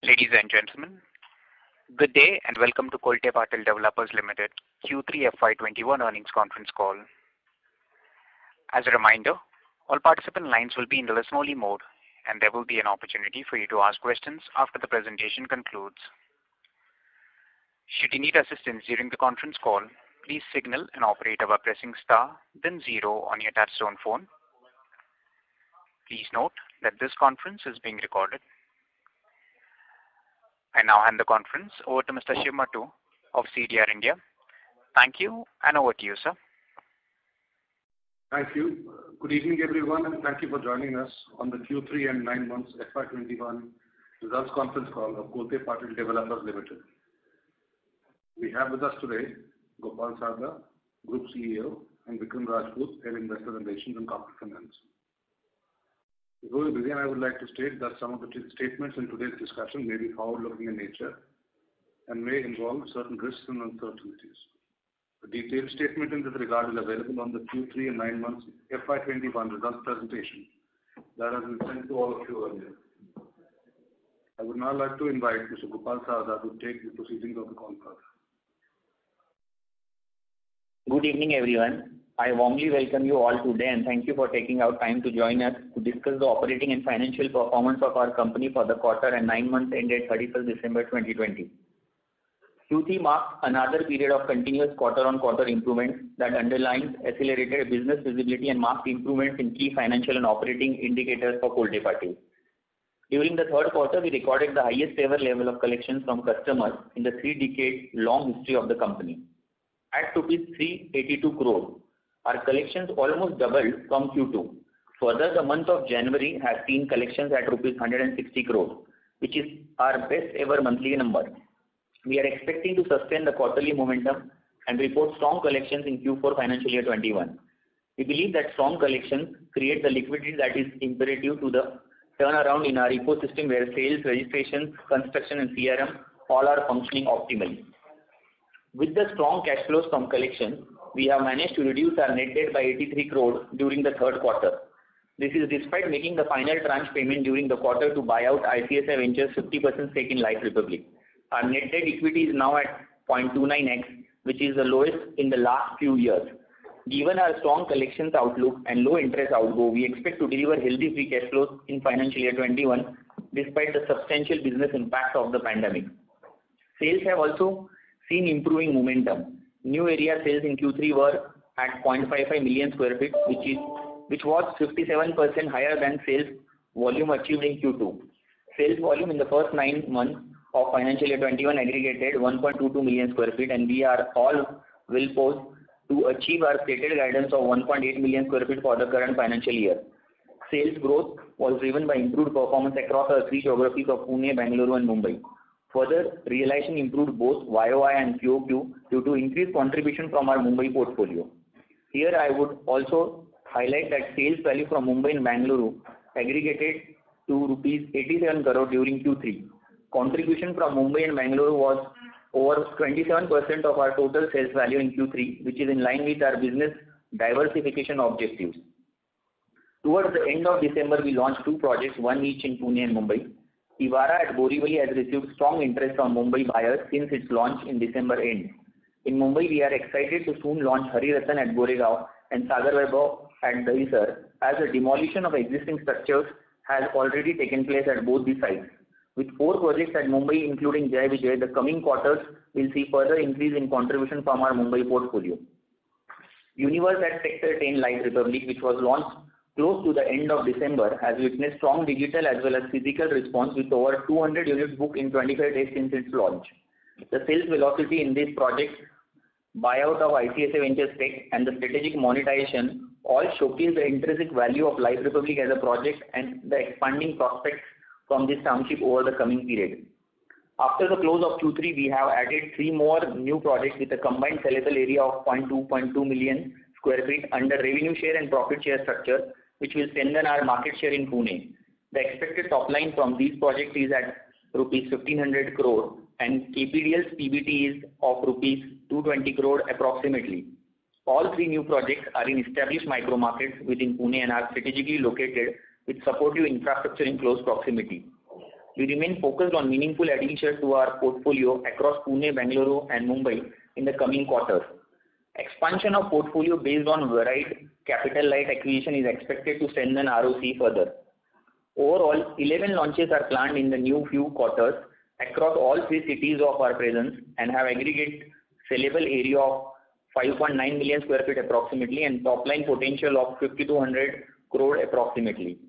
Ladies and gentlemen, good day and welcome to Kolte Patil Developers Limited Q3 FY21 earnings conference call. As a reminder, all participant lines will be in the listen-only mode, and there will be an opportunity for you to ask questions after the presentation concludes. Should you need assistance during the conference call, please signal an operator by pressing star, then 0 on your touchtone phone. Please note that this conference is being recorded. I now hand the conference over to Mr. Shiv Mattu of CDR India. Thank you, and over to you, sir. Thank you. Good evening, everyone, and thank you for joining us on the Q3 and 9 months FY21 results conference call of Kolte Patil Developers Limited. We have with us today Gopal Sarda, Group CEO, and Vikram Rajput, Head Investor Relations and Corporate Finance. Before we begin, I would like to state that some of the statements in today's discussion may be forward-looking in nature and may involve certain risks and uncertainties. A detailed statement in this regard is available on the Q3 and 9 months FY21 results presentation that has been sent to all of you earlier. I would now like to invite Mr. Gopal Sarda to take the proceedings of the conference. Good evening, everyone. I warmly welcome you all today and thank you for taking out time to join us to discuss the operating and financial performance of our company for the quarter and 9 months ended 31st December 2020. Q3 marks another period of continuous quarter-on-quarter improvements that underlines accelerated business visibility and marked improvements in key financial and operating indicators for Kolte Patil. During the third quarter, we recorded the highest ever level of collections from customers in the 3-decade-long history of the company. At rupees 382 crore, our collections almost doubled from Q2. Further, the month of January has seen collections at rupees 160 crore, which is our best ever monthly number. We are expecting to sustain the quarterly momentum and report strong collections in Q4 financial year 21. We believe that strong collections create the liquidity that is imperative to the turnaround in our ecosystem where sales, registrations, construction and CRM all are functioning optimally. With the strong cash flows from collections, we have managed to reduce our net debt by 83 crore during the third quarter. This is despite making the final tranche payment during the quarter to buy out ICSI Ventures 50% stake in Life Republic. Our net debt equity is now at 0.29x, which is the lowest in the last few years. Given our strong collections outlook and low interest outgo, we expect to deliver healthy free cash flows in financial year 21 despite the substantial business impact of the pandemic. Sales have also seen improving momentum. New area sales in Q3 were at 0.55 million square feet, which was 57% higher than sales volume achieved in Q2. Sales volume in the first 9 months of financial year 21 aggregated 1.22 million square feet, and we are all well posed to achieve our stated guidance of 1.8 million square feet for the current financial year. Sales growth was driven by improved performance across our 3 geographies of Pune, Bangalore, and Mumbai. Further, realization improved both YOY and QOQ due to increased contribution from our Mumbai portfolio. Here, I would also highlight that sales value from Mumbai and Bangalore aggregated to rupees 87 crore during Q3. Contribution from Mumbai and Bangalore was over 27% of our total sales value in Q3, which is in line with our business diversification objectives. Towards the end of December, we launched 2 projects, one each in Pune and Mumbai. Ivara at Borivali has received strong interest from Mumbai buyers since its launch in December end. In Mumbai, we are excited to soon launch Hari Ratan at Goregaon and Sagar Vaibhav at Dahisar, as the demolition of existing structures has already taken place at both the sites. With 4 projects at Mumbai, including Jai Vijay, the coming quarters will see further increase in contribution from our Mumbai portfolio. Universe at Sector 10 Life Republic, which was launched close to the end of December, has witnessed strong digital as well as physical response with over 200 units booked in 25 days since its launch. The sales velocity in this project, buyout of ICSI Ventures stake and the strategic monetization all showcase the intrinsic value of Life Republic as a project and the expanding prospects from this township over the coming period. After the close of Q3, we have added 3 more new projects with a combined sellable area of 0.2 million square feet under revenue share and profit share structure, which will strengthen our market share in Pune. The expected top line from these projects is at rupees 1500 crore and KPDL's PBT is of rupees 220 crore approximately. All 3 new projects are in established micro markets within Pune and are strategically located with supportive infrastructure in close proximity. we remain focused on meaningful addition to our portfolio across Pune, Bengaluru, and Mumbai in the coming quarters. Expansion of portfolio based on varied capital-light acquisition is expected to strengthen ROC further. Overall, 11 launches are planned in the new few quarters across all 3 cities of our presence and have aggregate sellable area of 5.9 million square feet approximately and top-line potential of 5,200 crore approximately.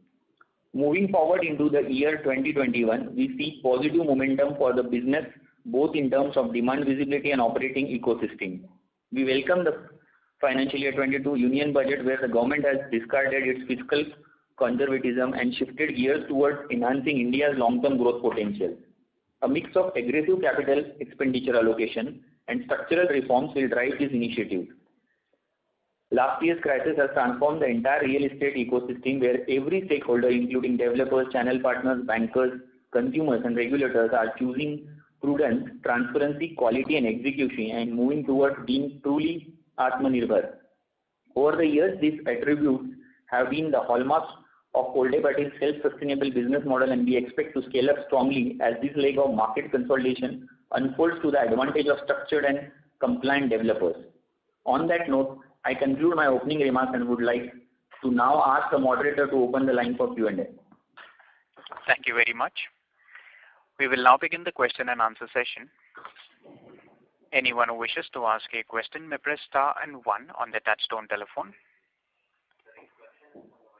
Moving forward into the year 2021, we see positive momentum for the business both in terms of demand visibility and operating ecosystem. We welcome the financial year 22 union budget where the government has discarded its fiscal conservatism and shifted gears towards enhancing India's long-term growth potential. A mix of aggressive capital expenditure allocation and structural reforms will drive this initiative. Last year's crisis has transformed the entire real estate ecosystem where every stakeholder, including developers, channel partners, bankers, consumers, and regulators, are choosing prudence, transparency, quality, and execution and moving towards being truly Atmanirbhar. Over the years, these attributes have been the hallmarks of Kolte Patil's self-sustainable business model, and we expect to scale up strongly as this leg of market consolidation unfolds to the advantage of structured and compliant developers. On that note, I conclude my opening remarks and would like to now ask the moderator to open the line for Q&A. Thank you very much. We will now begin the question and answer session. Anyone who wishes to ask a question may press star and 1 on the touchtone telephone.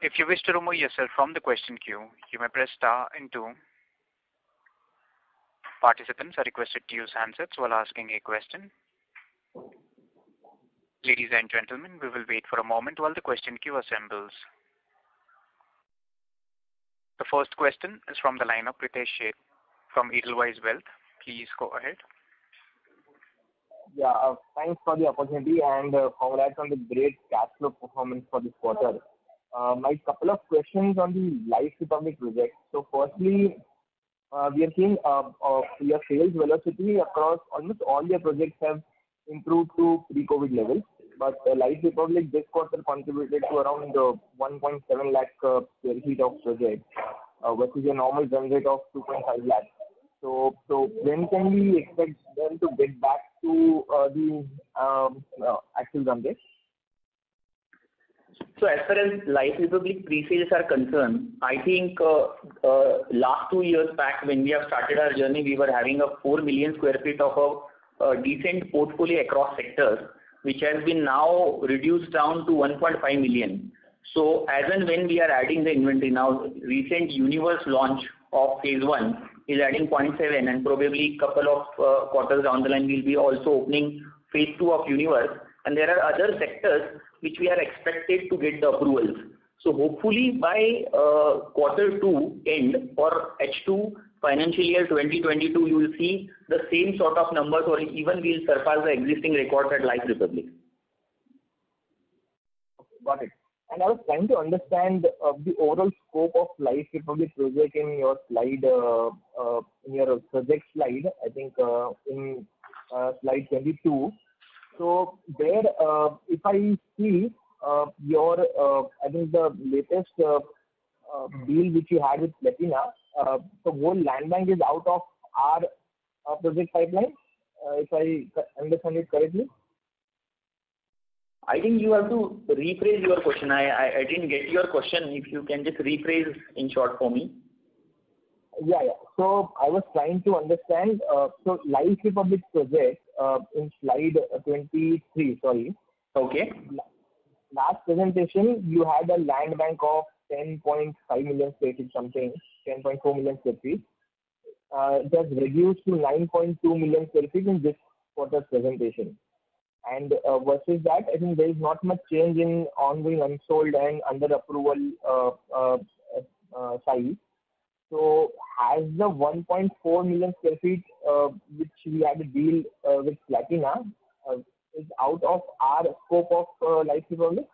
If you wish to remove yourself from the question queue, you may press star and 2. Participants are requested to use handsets while asking a question. Ladies and gentlemen, we will wait for a moment while the question queue assembles. The first question is from the line of Pritesh Sheth from Edelweiss Wealth. Please go ahead. Yeah, thanks for the opportunity and congrats on the great cash flow performance for this quarter. My couple of questions on the Life Republic project. So firstly, we are seeing your sales velocity across almost all your projects have improved to pre-COVID levels, but Life Republic this quarter contributed to around 1.7 lakh square feet of project, versus a normal run rate of 2.5 lakh. So when can we expect them to get back to the actual run rate? So as far as Life Republic pre-sales are concerned, I think last 2 years back when we have started our journey, we were having a 4 million square feet of a decent portfolio across sectors, which has been now reduced down to 1.5 million. So as and when we are adding the inventory now, recent Universe launch of phase 1 is adding 0.7 and probably couple of quarters down the line we'll be also opening phase 2 of Universe. And there are other sectors which we are expected to get the approvals. So hopefully by quarter 2 end or H2 financial year 2022, you will see the same sort of numbers or even we'll surpass the existing records at Life Republic. Got it. And I was trying to understand the overall scope of Life Republic project in your slide, in your project slide, I think in slide 22. So there, if I see your, I think the latest deal which you had with Platina, the whole land bank is out of our project pipeline, if I understand it correctly. I think you have to rephrase your question. I didn't get your question. If you can just rephrase in short for me. Yeah. So I was trying to understand, so Life Republic project in slide 23, sorry. Okay. Last presentation, you had a land bank of 10.5 million square feet something, 10.4 million square feet. It has reduced to 9.2 million square feet in this quarter's presentation. And versus that, I think there is not much change in ongoing unsold and under approval size. So has the 1.4 million square feet which we had a deal with Platina is out of our scope of Life Republic?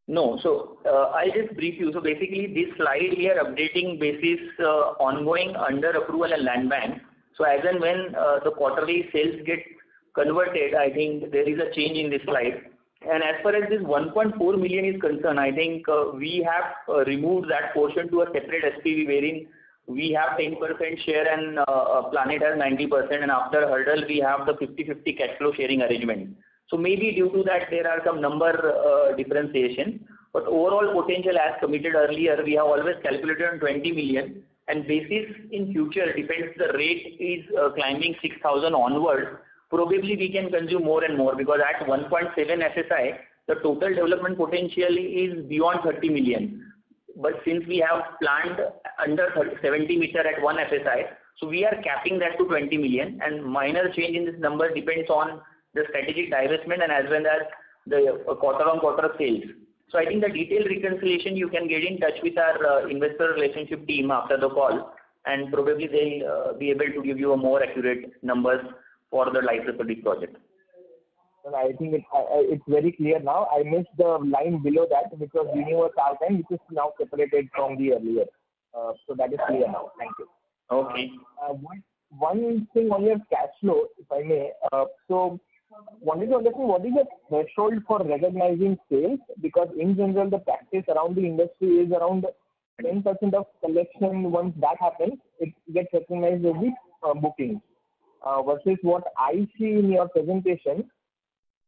No. So I'll just brief you. So basically this slide we are updating basis ongoing under approval and land bank. So as and when the quarterly sales get converted, I think there is a change in this slide. And as far as this 1.4 million is concerned, I think we have removed that portion to a separate SPV wherein we have 10% share and Planet has 90%, and after hurdle we have the 50-50 cash flow sharing arrangement. So maybe due to that there are some number differentiation, but overall potential as committed earlier, we have always calculated on 20 million, and basis in future depends the rate is climbing 6,000 onwards, probably we can consume more and more, because at 1.7 FSI, the total development potential is beyond 30 million. But since we have planned under 70 meter at 1 FSI, so we are capping that to 20 million, and minor change in this number depends on the strategic divestment and as well as the quarter-on-quarter sales. So I think the detailed reconciliation you can get in touch with our investor relationship team after the call, and probably they'll be able to give you a more accurate numbers for the Life Republic project. Well, I think it's very clear now. I missed the line below that, which was Universe Artine, which is now separated from the earlier. So that is clear now. Thank you. Okay. One thing on your cash flow, if I may. So wanted to understand what is the threshold for recognizing sales, because in general the practice around the industry is around 10% of collection. Once that happens, it gets recognized as the booking. Versus what I see in your presentation,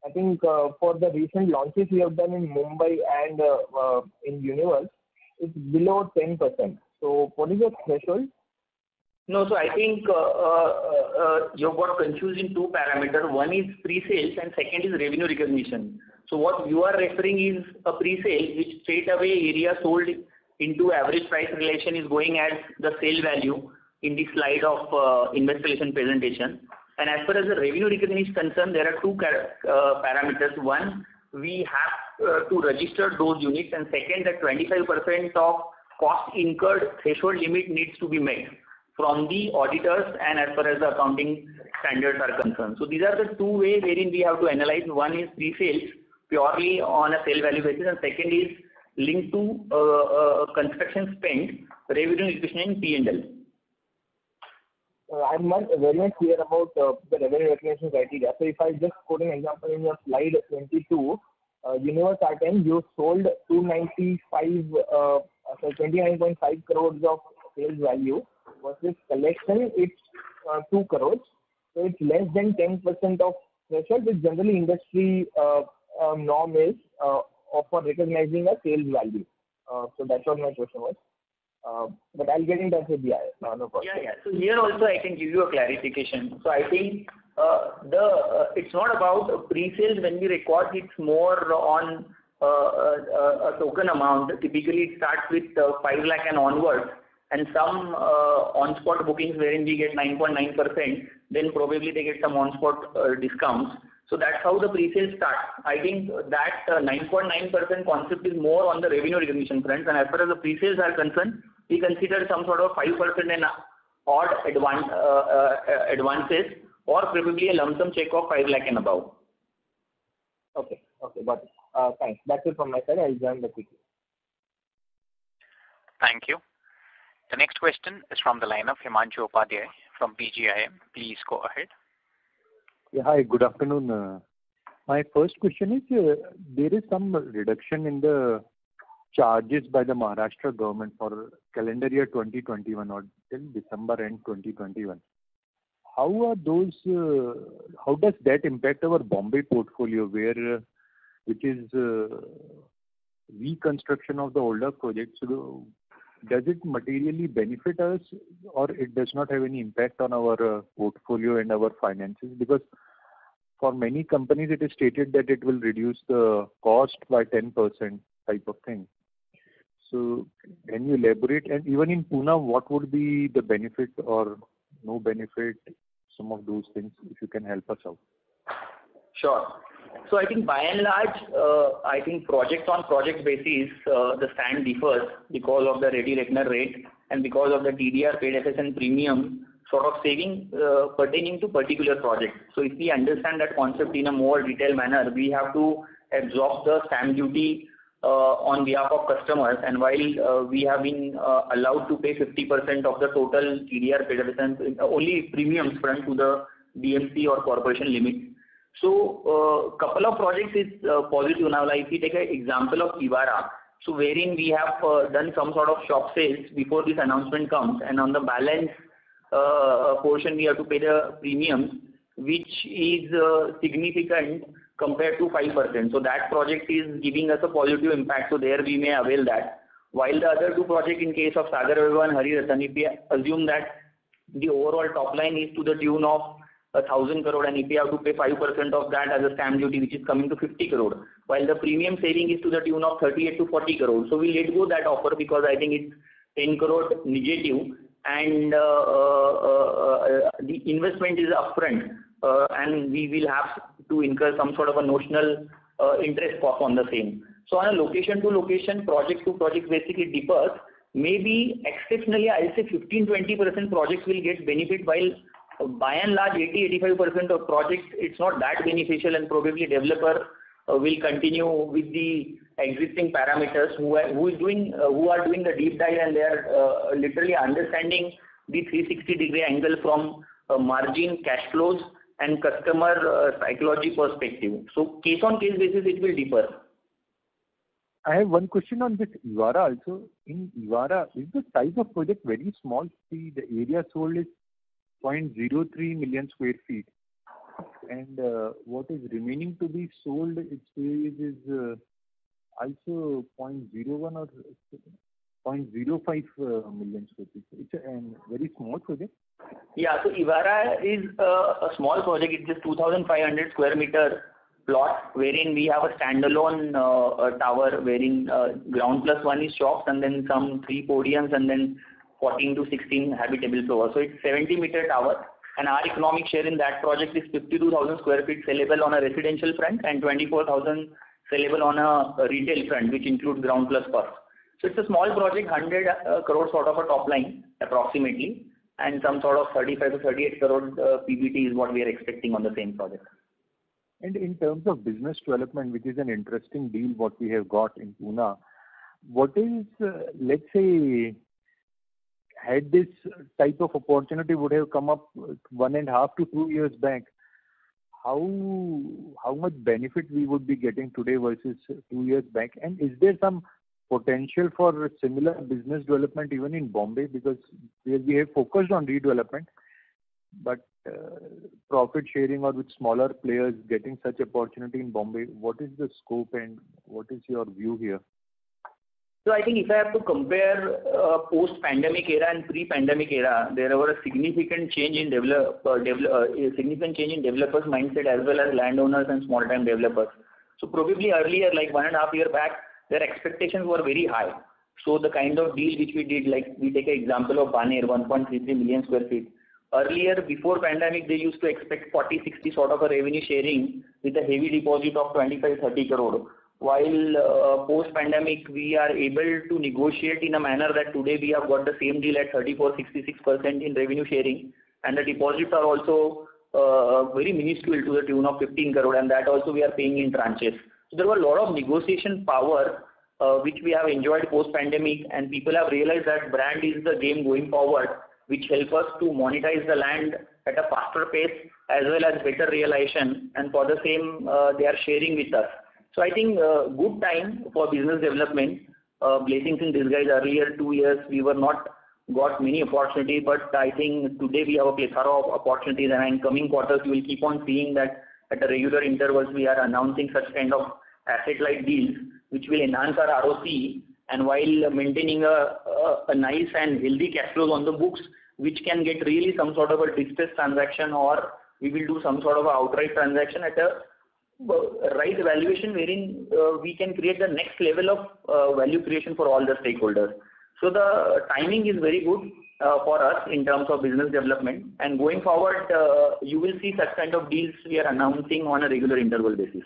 I think for the recent launches you have done in Mumbai and in Universe, it's below 10%. So what is your threshold? No, so I think you got confused in two parameters. One is pre-sales and second is revenue recognition. So what you are referring is a pre-sale, which straight away area sold into average price relation is going as the sale value in the slide of investor relation presentation. And as far as the revenue recognition is concerned, there are two parameters. One, we have to register those units, and second, that 25% of cost incurred threshold limit needs to be met from the auditors and as far as the accounting standards are concerned. So these are the two ways wherein we have to analyze. One is pre-sales purely on a sale value basis, and second is linked to construction spend, revenue recognition in P&L. I'm not very much clear about the revenue recognition criteria. So if I just quote an example in your slide 22, Universe Artine, you sold 29.5 crores of sales value, versus collection it's 2 crores. So it's less than 10% of threshold, which generally industry norm is for recognizing a sales value. So that's what my question was. But I'll get in touch with the IR. No problem. Yeah. So here also I can give you a clarification. So I think it's not about pre-sales when we record, it's more on a token amount. Typically it starts with 5 lakh and onwards, and some on-spot bookings wherein we get 9.9%, then probably they get some on-spot discounts. So that's how the pre-sales start. I think that 9.9% concept is more on the revenue recognition front, and as far as the pre-sales are concerned, we consider some sort of 5% and odd advances, or probably a lump sum check of 5 lakh and above. Okay, got it. Thanks. That's it from my side. I'll join the quickly. Thank you. The next question is from the line of Himanshu Upadhyay from PGIM. Please go ahead. Yeah, hi, good afternoon. My first question is, there is some reduction in the charges by the Maharashtra government for calendar year 2021 or till December end 2021. How does that impact our Bombay portfolio, which is reconstruction of the older projects? So does it materially benefit us, or it does not have any impact on our portfolio and our finances? Because for many companies it is stated that it will reduce the cost by 10% type of thing. So can you elaborate? And even in Pune, what would be the benefit or no benefit, some of those things, if you can help us out? Sure. So I think by and large, I think project on project basis, the stand differs because of the ready reckoner rate and because of the TDR paid FSN premium sort of saving pertaining to particular project. So if we understand that concept in a more detailed manner, we have to absorb the stamp duty on behalf of customers, and while we have been allowed to pay 50% of the total TDR paid FSN, only premiums front to the DMC or corporation limit. So couple of projects is positive now. Like if we take an example of Evara, So wherein we have done some sort of shop sales before this announcement comes, and on the balance portion we have to pay the premiums, which is significant compared to 5%. So that project is giving us a positive impact. So there we may avail that. While the other two projects in case of Sagar Vaibhav and Hari Ratan, if we assume that the overall top line is to the tune of 1,000 crore, and if we have to pay 5% of that as a stamp duty, which is coming to 50 crore, while the premium saving is to the tune of 38 to 40 crore. So we let go that offer because I think it's 10 crore negative, and the investment is upfront, and we will have to incur some sort of a notional interest cost on the same. So on a location to location, project to project basically differs. Maybe exceptionally, I'll say 15-20% projects will get benefit, while by and large 80-85% of projects it's not that beneficial, and probably developer will continue with the existing parameters who are doing the deep dive, and they are literally understanding the 360-degree angle from margin, cash flows, and customer psychology perspective. So case on case basis it will differ. I have one question on this Evara also. In Evara, is the size of project very small? See, the area sold is 0.03 million square feet, and what is remaining to be sold, it says, is also 0.01 or 0.05 million square feet. It's a very small project. Yeah, so Evara is a small project. It's just 2,500 square meter plot, wherein we have a standalone tower, wherein ground plus one is shops, and then some 3 podiums, and then 14 to 16 habitable floors. So it's 70-meter tower, and our economic share in that project is 52,000 square feet sellable on a residential front, and 24,000 sellable on a retail front, which includes ground plus first. So it's a small project, 100 crore sort of a top line approximately, and some sort of 35 to 38 crore PBT is what we are expecting on the same project. And in terms of business development, which is an interesting deal what we have got in Pune, what is, let's say, had this type of opportunity would have come up 1.5 to 2 years back, how much benefit we would be getting today versus 2 years back? And is there some potential for similar business development even in Bombay? Because we have focused on redevelopment, but profit sharing or with smaller players getting such opportunity in Bombay, what is the scope and what is your view here? So I think if I have to compare post-pandemic era and pre-pandemic era, there was a significant change in developers' mindset as well as landowners and small-time developers. So probably earlier, like 1.5 years back, their expectations were very high. So the kind of deal which we did, like we take an example of Baner, 1.33 million square feet. Earlier, before pandemic, they used to expect 40-60 sort of a revenue sharing with a heavy deposit of 25-30 crore. While post-pandemic, we are able to negotiate in a manner that today we have got the same deal at 34-66% in revenue sharing, and the deposits are also very minuscule to the tune of 15 crore, and that also we are paying in tranches. So there were a lot of negotiation power which we have enjoyed post-pandemic, and people have realized that brand is the game going forward, which help us to monetize the land at a faster pace as well as better realization, and for the same they are sharing with us. So I think good time for business development, blessings in disguise. Earlier 2 years we were not got many opportunity, but I think today we have a plethora of opportunities, and in coming quarters you will keep on seeing that at a regular intervals we are announcing such kind of asset-light deals which will enhance our ROC, and while maintaining a nice and healthy cash flows on the books, which can get really some sort of a distressed transaction, or we will do some sort of a outright transaction at a right valuation, wherein we can create the next level of value creation for all the stakeholders. So the timing is very good for us in terms of business development, and going forward you will see such kind of deals we are announcing on a regular interval basis.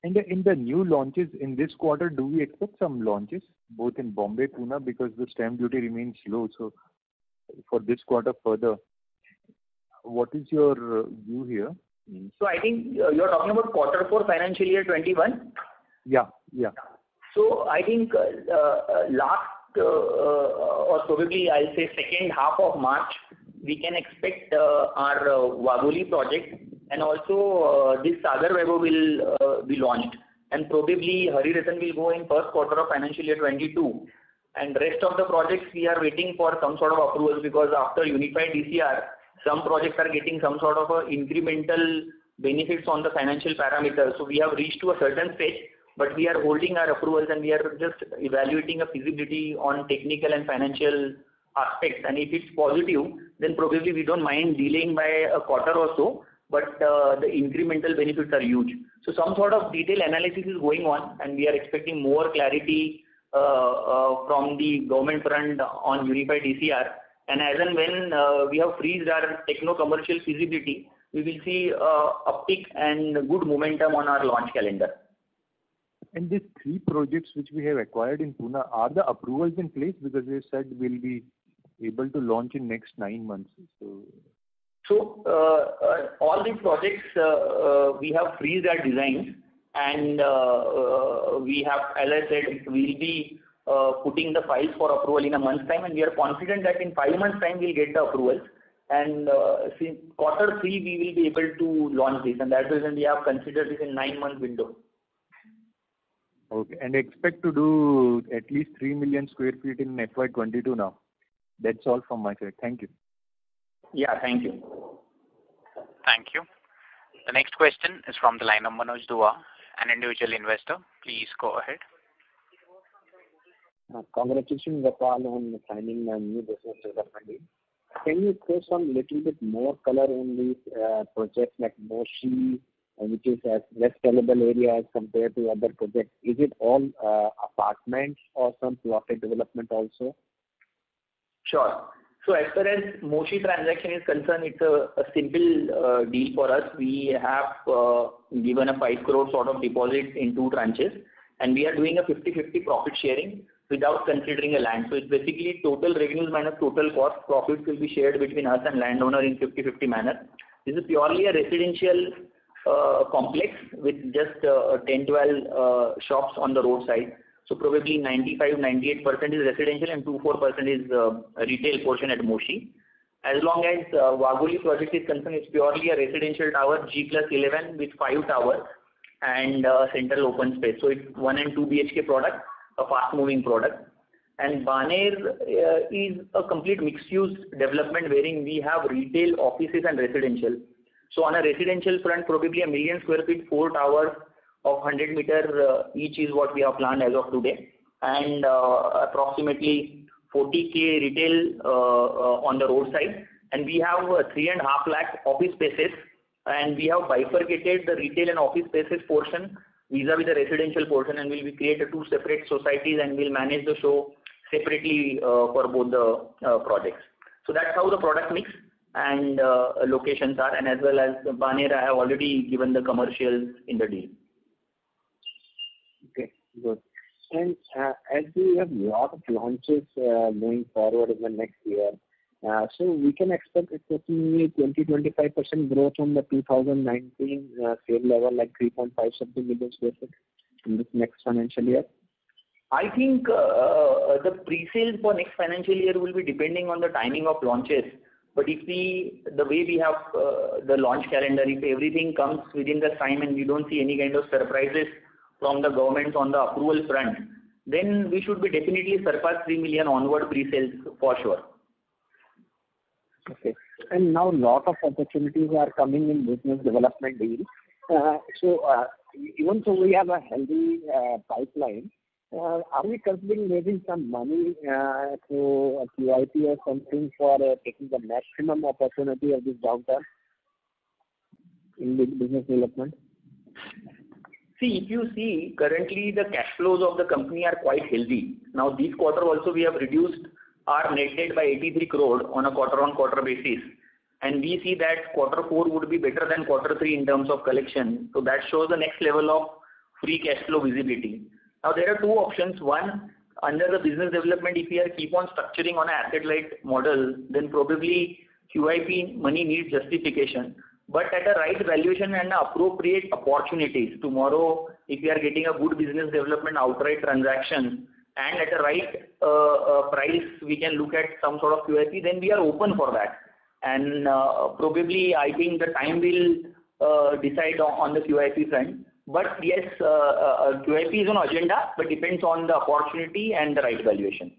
And in the new launches in this quarter, do we expect some launches both in Bombay, Pune, because the stamp duty remains low? So for this quarter further, what is your view here? So I think you're talking about Q4 financial year 21? Yeah. So I think last or probably I'll say second half of March, we can expect our Wagholi project, and also this Sagar Vaibhav will be launched. and probably Hari Ratan will go in first quarter of financial year 22. And rest of the projects we are waiting for some sort of approvals, because after unified DCR, some projects are getting some sort of incremental benefits on the financial parameters. So we have reached to a certain stage, but we are holding our approvals and we are just evaluating a feasibility on technical and financial aspects. And if it's positive, then probably we don't mind delaying by a quarter or so, but the incremental benefits are huge. So some sort of detailed analysis is going on, and we are expecting more clarity from the government front on unified DCR. And as and when we have freezed our techno-commercial feasibility, we will see uptick and good momentum on our launch calendar. And these 3 projects which we have acquired in Pune, are the approvals in place? Because you said we'll be able to launch in next 9 months. So all these projects, we have freezed our designs, and we have, as I said, we'll be putting the files for approval in a month's time, and we are confident that in 5 months' time we'll get the approvals. And since quarter 3 we will be able to launch this, and that reason we have considered this in 9-month window. Okay, and expect to do at least 3 million square feet in FY22 now. That's all from my side. Thank you. Yeah, thank you. Thank you. The next question is from the line of Manoj Dua, an individual investor. Please go ahead. Congratulations, Gopal, on signing a new business development deal. Can you throw some little bit more color on these projects like Moshi, which is at less sellable areas compared to other projects? Is it all apartments or some plotted development also? Sure. So as far as Moshi transaction is concerned, it's a simple deal for us. We have given a 5 crore sort of deposit in 2 tranches, and we are doing a 50-50 profit sharing without considering a land. So it's basically total revenues minus total cost. Profits will be shared between us and landowner in 50-50 manner. This is purely a residential complex with just 10-12 shops on the roadside. So probably 95-98% is residential and 2-4% is retail portion at Moshi. As long as Wagholi project is concerned, it's purely a residential tower, G+11 with 5 towers and central open space. So it's 1 and 2 BHK product, a fast-moving product. And Baner is a complete mixed-use development wherein we have retail, offices and residential. So on a residential front, probably 1 million square feet, 4 towers of 100 meter each is what we have planned as of today, and approximately 40K retail on the roadside, and we have 3.5 lakh office spaces, and we have bifurcated the retail and office spaces portion vis-a-vis the residential portion, and we'll create 2 separate societies and we'll manage the show separately for both the projects. So that's how the product mix and locations are, and as well as Baner, I have already given the commercials in the deal. Okay, good. And as we have a lot of launches going forward in the next year, so we can expect approximately 20-25% growth from the 2019 sale level, like 3.5 something million square feet in this next financial year. I think the pre-sales for next financial year will be depending on the timing of launches. But if the way we have the launch calendar, if everything comes within the time and we don't see any kind of surprises from the government on the approval front, then we should be definitely surpass 3 million onward pre-sales for sure. Okay. And now a lot of opportunities are coming in business development deals. So even though we have a healthy pipeline, are we considering raising some money through a QIP or something for taking the maximum opportunity of this downturn in the business development? See, if you see, currently the cash flows of the company are quite healthy. Now, this quarter also we have reduced our net debt by 83 crore on a quarter-on-quarter basis. And we see that quarter 4 would be better than quarter 3 in terms of collection. So that shows the next level of free cash flow visibility. Now, there are 2 options. One, under the business development, if we are keep on structuring on an asset-light model, then probably QIP money needs justification. But at a right valuation and appropriate opportunities, tomorrow, if we are getting a good business development outright transaction and at a right price, we can look at some sort of QIP, then we are open for that. And probably, I think the time will decide on the QIP front. But yes, QIP is on agenda, but depends on the opportunity and the right valuation.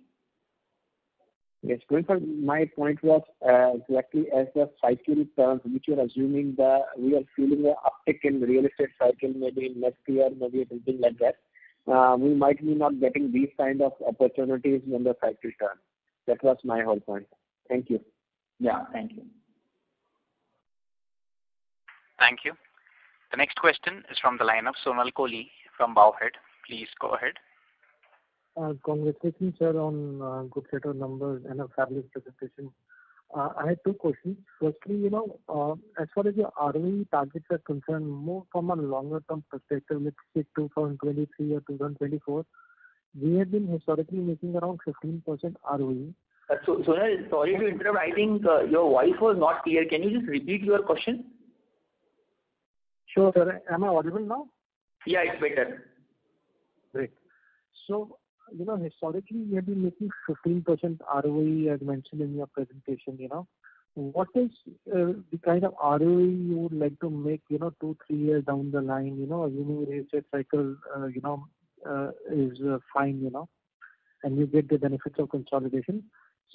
Yes, going forward, my point was exactly as the cycle turns, which you're assuming we are feeling an uptick in real estate cycle, maybe in next year, maybe something like that. We might be not getting these kind of opportunities when the cycle turns. That was my whole point. Thank you. Yeah, thank you. Thank you. The next question is from the line of Sonal Kohli from Bowhead. Please go ahead. Congratulations, sir, on good set of numbers and a fabulous presentation. I had two questions. Firstly, as far as your ROE targets are concerned, more from a longer term perspective, let's say 2023 or 2024, we have been historically making around 15% ROE. So, Sonal, sorry to interrupt. I think your voice was not clear. Can you just repeat your question? Sure, sir. Am I audible now? Yeah, it's better. Great. So, historically, we have been making 15% ROE as mentioned in your presentation, What is the kind of ROE you would like to make, 2-3 years down the line, assuming real estate cycle, is fine, and you get the benefits of consolidation.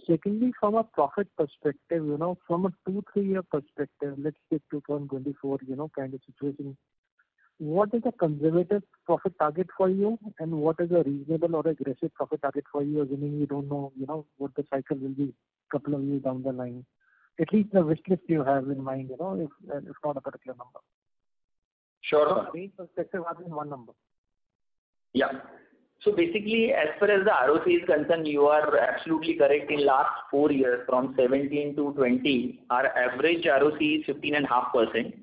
Secondly, from a profit perspective, from a 2-3 year perspective, let's say 2024, kind of situation, what is a conservative profit target for you, and what is a reasonable or aggressive profit target for you, assuming you don't know, what the cycle will be couple of years down the line? At least the wish list you have in mind, if not a particular number. Sure. Main perspective has been one number. Yeah. So basically, as far as the ROC is concerned, you are absolutely correct. In last 4 years, from 17 to 20, our average ROC is 15.5%.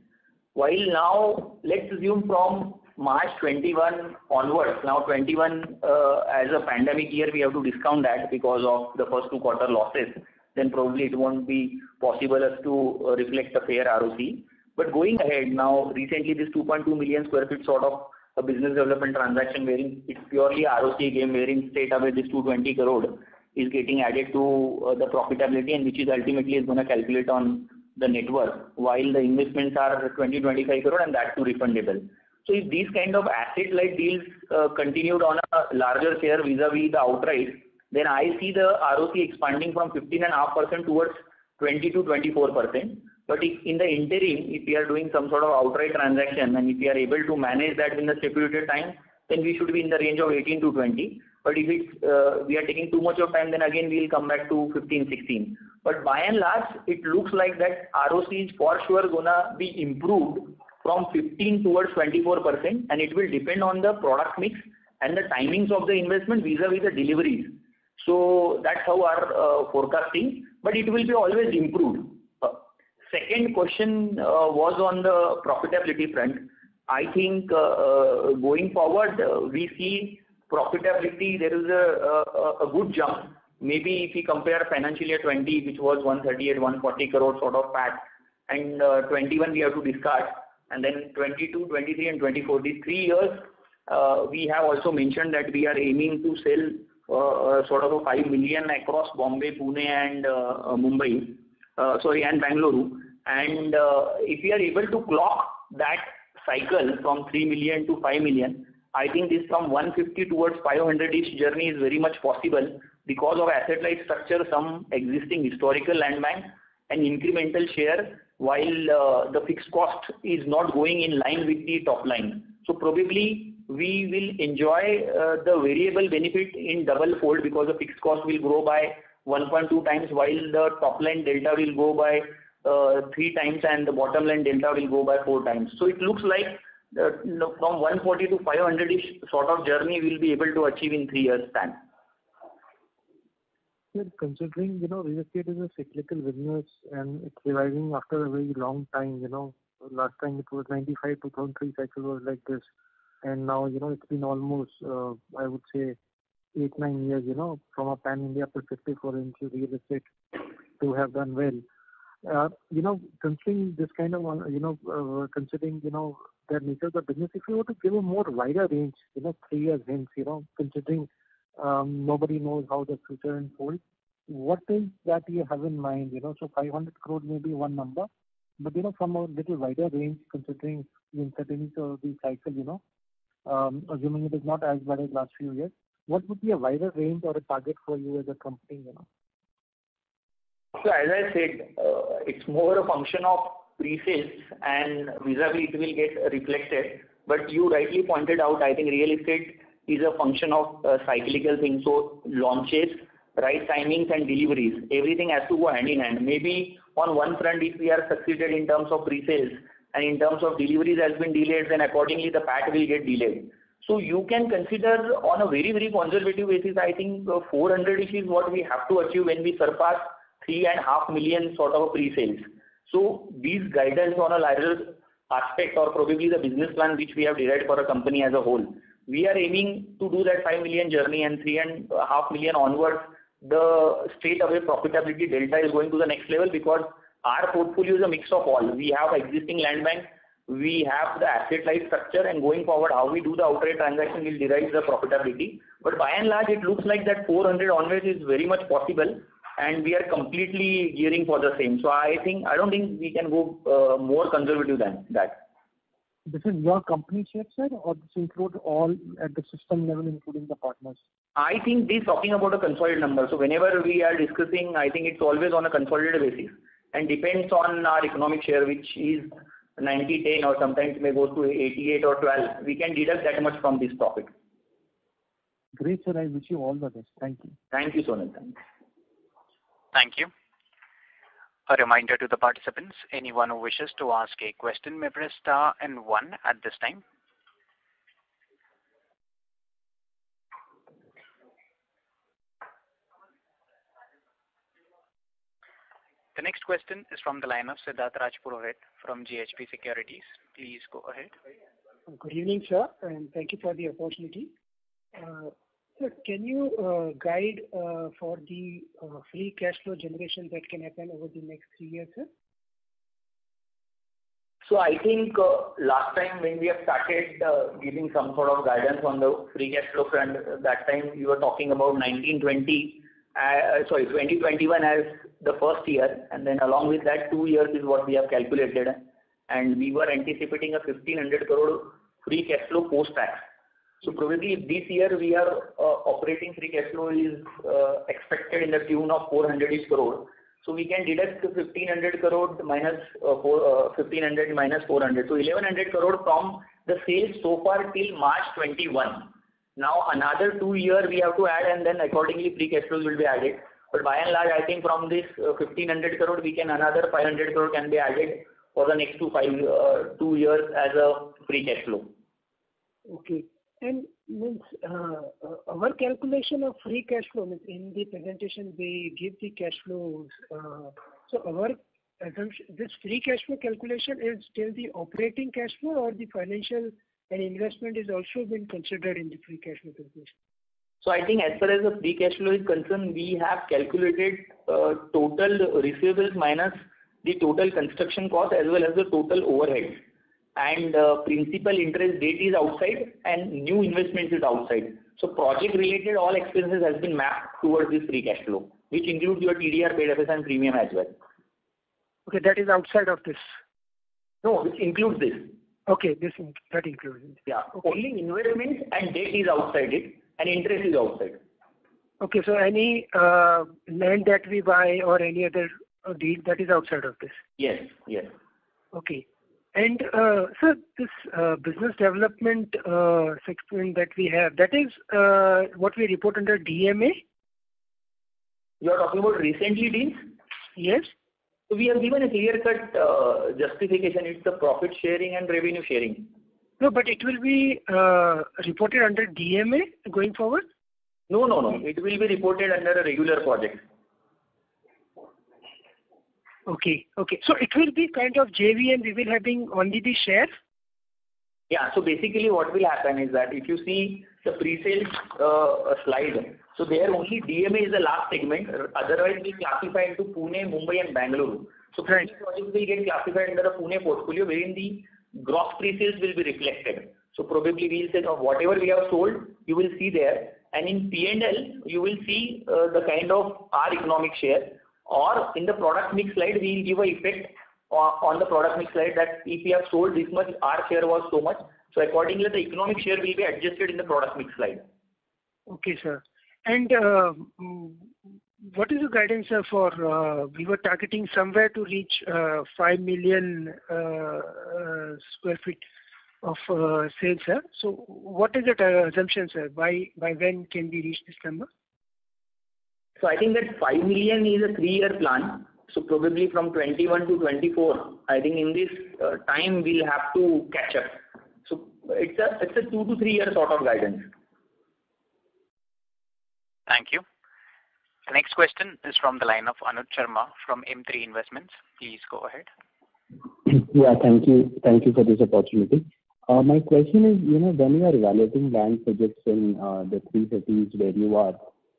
While now, let's assume from March 21 onwards, now 21 as a pandemic year, we have to discount that because of the first 2 quarter losses. Then probably it won't be possible as to reflect a fair ROC. But going ahead now, recently this 2.2 million square feet sort of a business development transaction wherein it's purely ROC game, wherein straight away this 220 crore is getting added to the profitability, and which is ultimately is going to calculate on the net worth, while the investments are 20-25 crore and that too refundable. So if these kind of asset-light deals continued on a larger share vis-a-vis the outright, then I see the ROC expanding from 15.5% towards 20 to 24%. But if in the interim, if we are doing some sort of outright transaction and if we are able to manage that in the stipulated time, then we should be in the range of 18 to 20. But if it's, we are taking too much of time, then again we will come back to 15, 16. But by and large, it looks like that ROC is for sure gonna be improved from 15 towards 24%, and it will depend on the product mix and the timings of the investment vis-a-vis the deliveries. So that's how our forecasting, but it will be always improved. Second question was on the profitability front. I think going forward, we see profitability, there is a good jump. Maybe if we compare financial year 20, which was 138, 140 crore sort of PAT, and 21 we have to discard, and then 22, 23 and 24, these 3 years, we have also mentioned that we are aiming to sell sort of a 5 million across Bombay, Pune and Mumbai, and Bangalore. And if we are able to clock that cycle from 3 million to 5 million, I think this from 150 towards 500-ish journey is very much possible because of asset-light structure, some existing historical land bank and incremental share, while the fixed cost is not going in line with the top line. So probably we will enjoy the variable benefit in double fold because the fixed cost will grow by 1.2 times while the top line delta will go by 3 times and the bottom line delta will go by 4 times. So it looks like from 140 to 500-ish sort of journey we will be able to achieve in 3 years' time. Sir, considering, real estate is a cyclical business and it's reviving after a very long time, last time it was 95, 2003 cycle was like this. And now, it's been almost, I would say, 8-9 years, from a pan-India perspective for into real estate to have done well. Considering this kind of, considering, the nature of the business, if you were to give a more wider range, 3 years hence, considering nobody knows how the future unfolds, what is that you have in mind? So 500 crore may be one number, But from a little wider range, considering the uncertainty of the cycle, assuming it is not as bad as last few years, what would be a wider range or a target for you as a company? So as I said, it's more a function of pre-sales and vis-a-vis it will get reflected. But you rightly pointed out, I think real estate is a function of cyclical things. So launches, right timings and deliveries, everything has to go hand in hand. Maybe on one front, if we are succeeded in terms of pre-sales and in terms of deliveries has been delayed, then accordingly the PAT will get delayed. So you can consider on a very, very conservative basis, I think 400 is what we have to achieve when we surpass 3.5 million sort of pre-sales. So these guidance on a larger aspect or probably the business plan which we have derived for a company as a whole, we are aiming to do that 5 million journey, and 3.5 million onwards, the straight away profitability delta is going to the next level, because our portfolio is a mix of all. We have existing land bank, we have the asset light structure, and going forward how we do the outright transaction will derive the profitability. But by and large it looks like that 400 onwards is very much possible, and we are completely gearing for the same. So I don't think we can go more conservative than that. This is your company share, sir, or this includes all at the system level, including the partners? I think this talking about a consolidated number. So whenever we are discussing, I think it's always on a consolidated basis and depends on our economic share, which is 90-10 or sometimes may go to 88 or 12. We can deduct that much from this profit. Great, sir. I wish you all the best. Thank you. Thank you, Sonal. Thank you. A reminder to the participants, anyone who wishes to ask a question may press star and 1 at this time. The next question is from the line of Siddharth Rajpurohit from GHP Securities. Please go ahead. Good evening, sir, and thank you for the opportunity. Sir, can you guide for the free cash flow generation that can happen over the next 3 years, sir? So I think last time when we have started giving some sort of guidance on the free cash flow front, that time we were talking about 2021 as the first year, and then along with that 2 years is what we have calculated, and we were anticipating a 1500 crore free cash flow post-tax. So probably this year we are operating free cash flow is expected in the tune of 400 crore. So we can deduct 1500 crore minus 1500 minus 400. So 1100 crore from the sales so far till March 21. Now another 2 years we have to add, and then accordingly free cash flows will be added. But by and large, I think from this 1500 crore, we can another 500 crore can be added for the next 2 years as a free cash flow. Okay. And means our calculation of free cash flow, means in the presentation they give the cash flows. So our assumption, this free cash flow calculation is still the operating cash flow, or the financial and investment is also been considered in the free cash flow calculation? So I think as far as the free cash flow is concerned, we have calculated total receivables minus the total construction cost as well as the total overhead. And principal interest date is outside and new investments is outside. So project related all expenses has been mapped towards this free cash flow, which includes your TDR, paid FS and premium as well. Okay, that is outside of this. No, which includes this. Okay, that includes it. Yeah, okay. Only investments and debt is outside it, and interest is outside. Okay, so any land that we buy or any other deal, that is outside of this? Yes, yes. Okay. And sir, this business development section that we have, that is what we report under DMA? You are talking about recently deals? Yes. So we have given a clear-cut justification. It's the profit sharing and revenue sharing. No, but it will be reported under DMA going forward? No. It will be reported under a regular project. Okay. So it will be kind of JV and we will having only the share? Yeah, so basically what will happen is that if you see the pre-sales slide, so there only DMA is the last segment, otherwise we classify into Pune, Mumbai and Bangalore. So right. Projects will get classified under a Pune portfolio wherein the gross pre-sales will be reflected. So probably we'll say whatever we have sold, you will see there, and in P&L you will see the kind of our economic share, or in the product mix slide we will give a effect on the product mix slide that if we have sold this much, our share was so much. So accordingly, the economic share will be adjusted in the product mix slide. Okay, sir. And what is the guidance, sir, for we were targeting somewhere to reach 5 million square feet of sales, sir. So what is the assumption, sir? By when can we reach this number? So I think that 5 million is a 3-year plan. So probably from 21 to 24, I think in this time we'll have to catch up. So it's a 2 to 3 year sort of guidance. Thank you. The next question is from the line of Anuj Sharma from M3 Investments. Please go ahead. Yeah, thank you. Thank you for this opportunity. My question is, when you are evaluating land projects in the 3 cities where you are,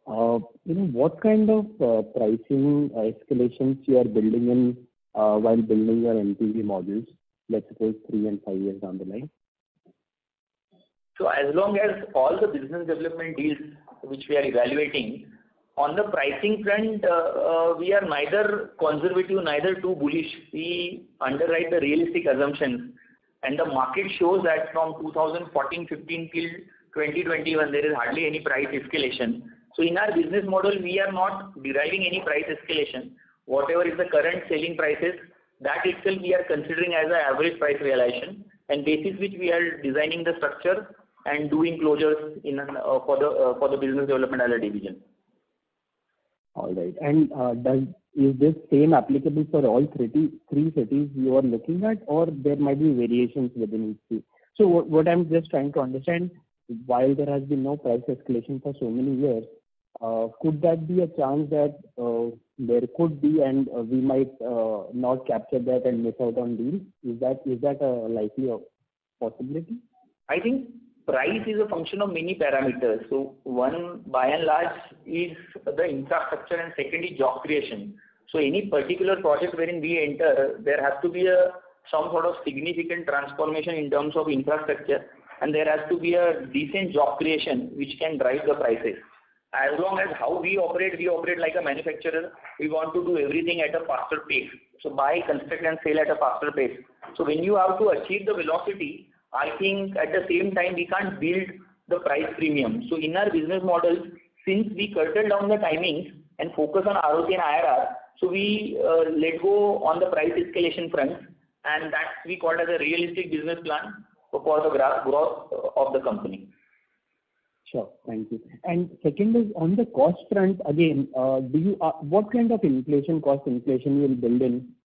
what kind of pricing escalations you are building in while building your NPV models, let's suppose 3 and 5 years down the line? So as long as all the business development deals which we are evaluating, on the pricing front, we are neither conservative, neither too bullish. We underwrite the realistic assumptions. And the market shows that from 2014-15 till 2021, there is hardly any price escalation. So in our business model, we are not deriving any price escalation. Whatever is the current selling prices, that itself we are considering as an average price realization, and basis which we are designing the structure and doing closures for the business development as a division. All right. And is this same applicable for all 3 cities you are looking at, or there might be variations within each? So what I'm just trying to understand, while there has been no price escalation for so many years, could that be a chance that there could be, and we might not capture that and miss out on deals? Is that a likely possibility? I think price is a function of many parameters. So one, by and large, is the infrastructure, and second is job creation. So any particular project wherein we enter, there has to be some sort of significant transformation in terms of infrastructure, and there has to be a decent job creation which can drive the prices. As long as how we operate like a manufacturer. We want to do everything at a faster pace. So buy, construct and sell at a faster pace. So when you have to achieve the velocity, I think at the same time we can't build the price premium. So in our business models, since we curtail down the timings and focus on ROC and IRR, so we let go on the price escalation front, and that we call as a realistic business plan for the growth of the company. Sure, thank you. And second is on the cost front again. What kind of cost inflation you will build in,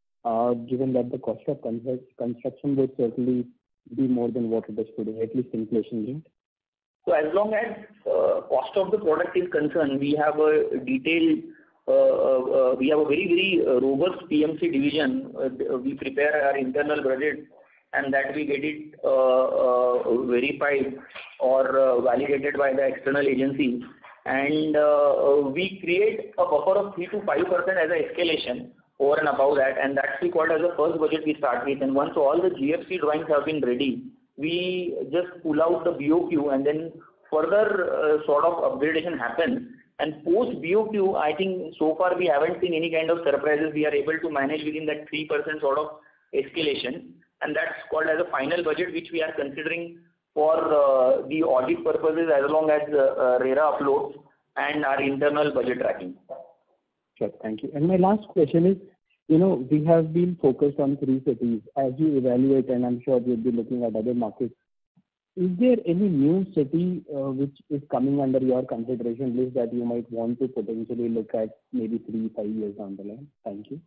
given that the cost of construction would certainly be more than what it is today, at least inflation linked? So as long as cost of the product is concerned, we have a detailed, we have a very, very robust PMC division. We prepare our internal budget, and that we get it verified or validated by the external agencies. And we create a buffer of 3 to 5% as an escalation over and above that, and that's we call as the first budget we start with. And once all the GFC drawings have been ready, we just pull out the BOQ, and then further sort of upgradation happens. And post BOQ, I think so far we haven't seen any kind of surprises. We are able to manage within that 3% sort of escalation, and that's called as a final budget, which we are considering for the audit purposes as long as RERA uploads and our internal budget tracking. Sure, thank you. And my last question is, we have been focused on 3 cities. As you evaluate, and I'm sure you'll be looking at other markets, is there any new city which is coming under your consideration list that you might want to potentially look at maybe 3-5 years down the line? Thank you.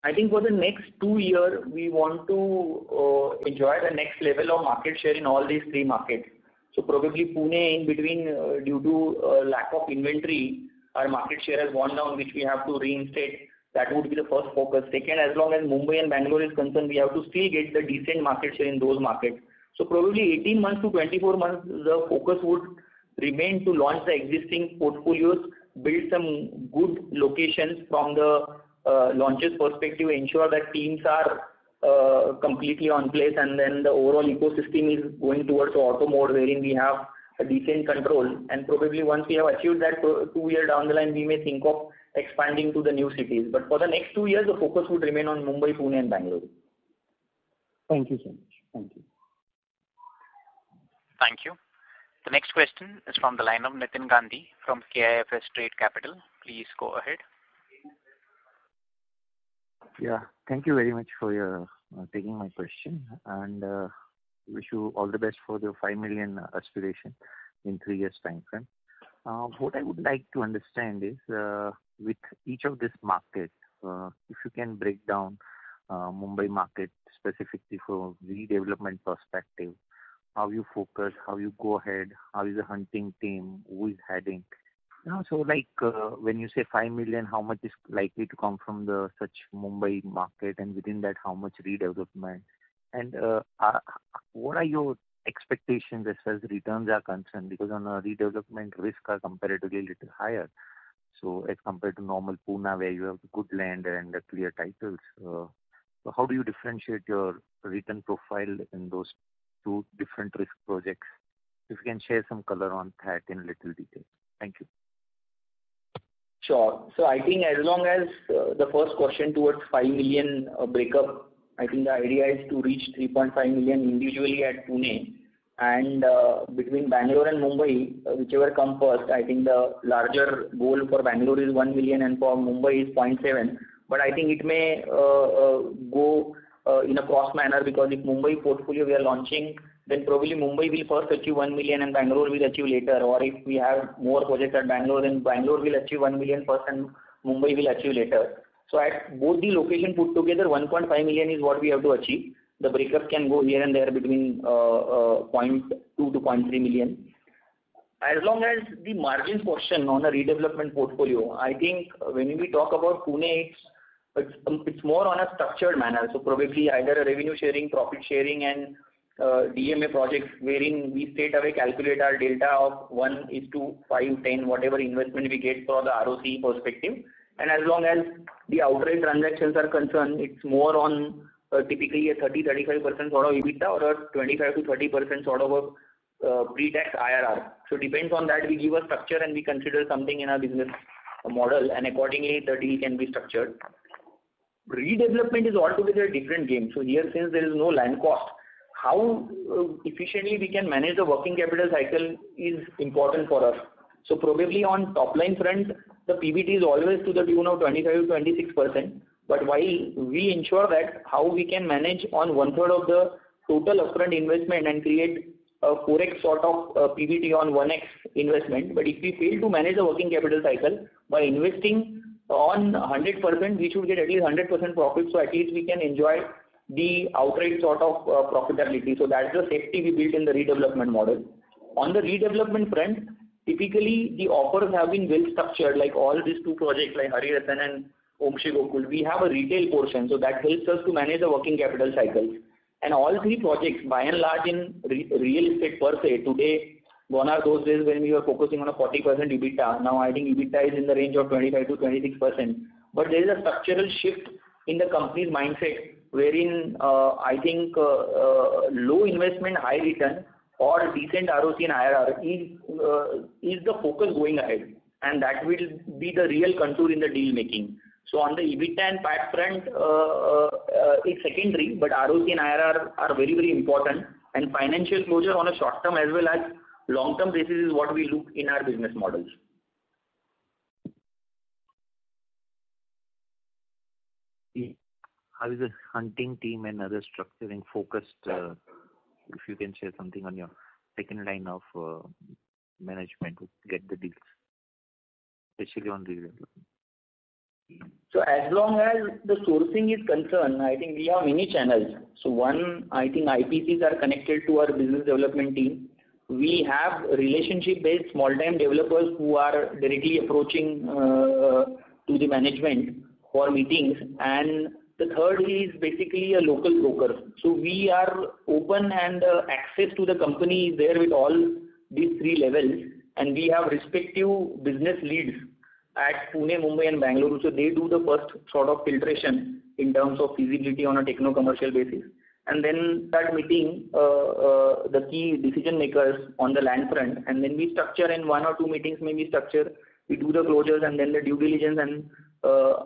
I think for the next 2 years, we want to enjoy the next level of market share in all these 3 markets. So probably Pune in between, due to lack of inventory, our market share has gone down, which we have to reinstate. That would be the first focus. Second, as long as Mumbai and Bangalore is concerned, we have to still get the decent market share in those markets. So probably 18 months to 24 months, the focus would remain to launch the existing portfolios, build some good locations from the launches perspective, ensure that teams are completely on place, and then the overall ecosystem is going towards auto mode wherein we have a decent control. And probably once we have achieved that 2 years down the line, we may think of expanding to the new cities. But for the next 2 years, the focus would remain on Mumbai, Pune and Bangalore. Thank you so much. Thank you. Thank you. The next question is from the line of Nitin Gandhi from KIFS Trade Capital. Please go ahead. Yeah, thank you very much for your taking my question, and wish you all the best for the 5 million aspiration in 3 years time frame. What I would like to understand is with each of this market, if you can break down Mumbai market specifically for redevelopment perspective, how you focus, how you go ahead, how is the hunting team, who is heading. So like when you say 5 million, how much is likely to come from the such Mumbai market, and within that how much redevelopment, and what are your expectations as far as returns are concerned, because on a redevelopment risk are comparatively little higher. So as compared to normal Pune where you have good land and clear titles, so how do you differentiate your return profile in those two different risk projects? If you can share some color on that in little detail. Thank you. Sure. So I think as long as the first question towards 5 million breakup, I think the idea is to reach 3.5 million individually at Pune, and between Bangalore and Mumbai, whichever come first. I think the larger goal for Bangalore is 1 million and for Mumbai is 0.7. But I think it may go in a cross manner, because if Mumbai portfolio we are launching, then probably Mumbai will first achieve 1 million and Bangalore will achieve later. Or if we have more projects at Bangalore, then Bangalore will achieve 1 million first and Mumbai will achieve later. So at both the location put together, 1.5 million is what we have to achieve. The breakup can go here and there between 0.2 to 0.3 million. As long as the margins portion on a redevelopment portfolio, I think when we talk about Pune, it's more on a structured manner. So probably either a revenue sharing, profit sharing and DMA projects wherein we straight away calculate our delta of 1:5, 10, whatever investment we get for the ROC perspective. And as long as the outright transactions are concerned, it's more on typically a 30-35% sort of EBITDA or a 25 to 30% sort of a pre-tax IRR. So depends on that, we give a structure and we consider something in our business model, and accordingly the deal can be structured. Redevelopment is altogether a different game. So here, since there is no land cost, how efficiently we can manage the working capital cycle is important for us. So probably on top line front, the PBT is always to the tune of 25 to 26%. But while we ensure that how we can manage on 1/3 of the total upfront investment and create a 4x sort of PBT on 1x investment. But if we fail to manage the working capital cycle by investing on 100%, we should get at least 100% profit. So at least we can enjoy the outright sort of profitability. So that's the safety we built in the redevelopment model. On the redevelopment front, typically the offers have been well structured, like all these two projects like Hari Ratan and Om Shri Gokul. We have a retail portion, so that helps us to manage the working capital cycles. And all three projects, by and large, in real estate per se, today, gone are those days when we were focusing on a 40% EBITDA. Now I think EBITDA is in the range of 25 to 26%. But there is a structural shift in the company's mindset, wherein I think low investment, high return, or decent ROC and IRR is the focus going ahead, and that will be the real contour in the deal making. So on the EBITDA and PAT front, it's secondary, but ROC and IRR are very, very important, and financial closure on a short term as well as long term basis is what we look in our business models. How is the hunting team and other structuring focused? If you can share something on your second line of management to get the deals, especially on redevelopment. So as long as the sourcing is concerned, I think we have many channels. So one, I think IPCs are connected to our business development team. We have relationship-based small-time developers who are directly approaching to the management for meetings, and the third is basically a local broker. So we are open, and access to the company is there with all these three levels, and we have respective business leads at Pune, Mumbai and Bangalore. So they do the first sort of filtration in terms of feasibility on a techno-commercial basis. And then start meeting the key decision makers on the land front. And then we structure in 1 or 2 meetings, maybe structure we do the closures and then the due diligence, and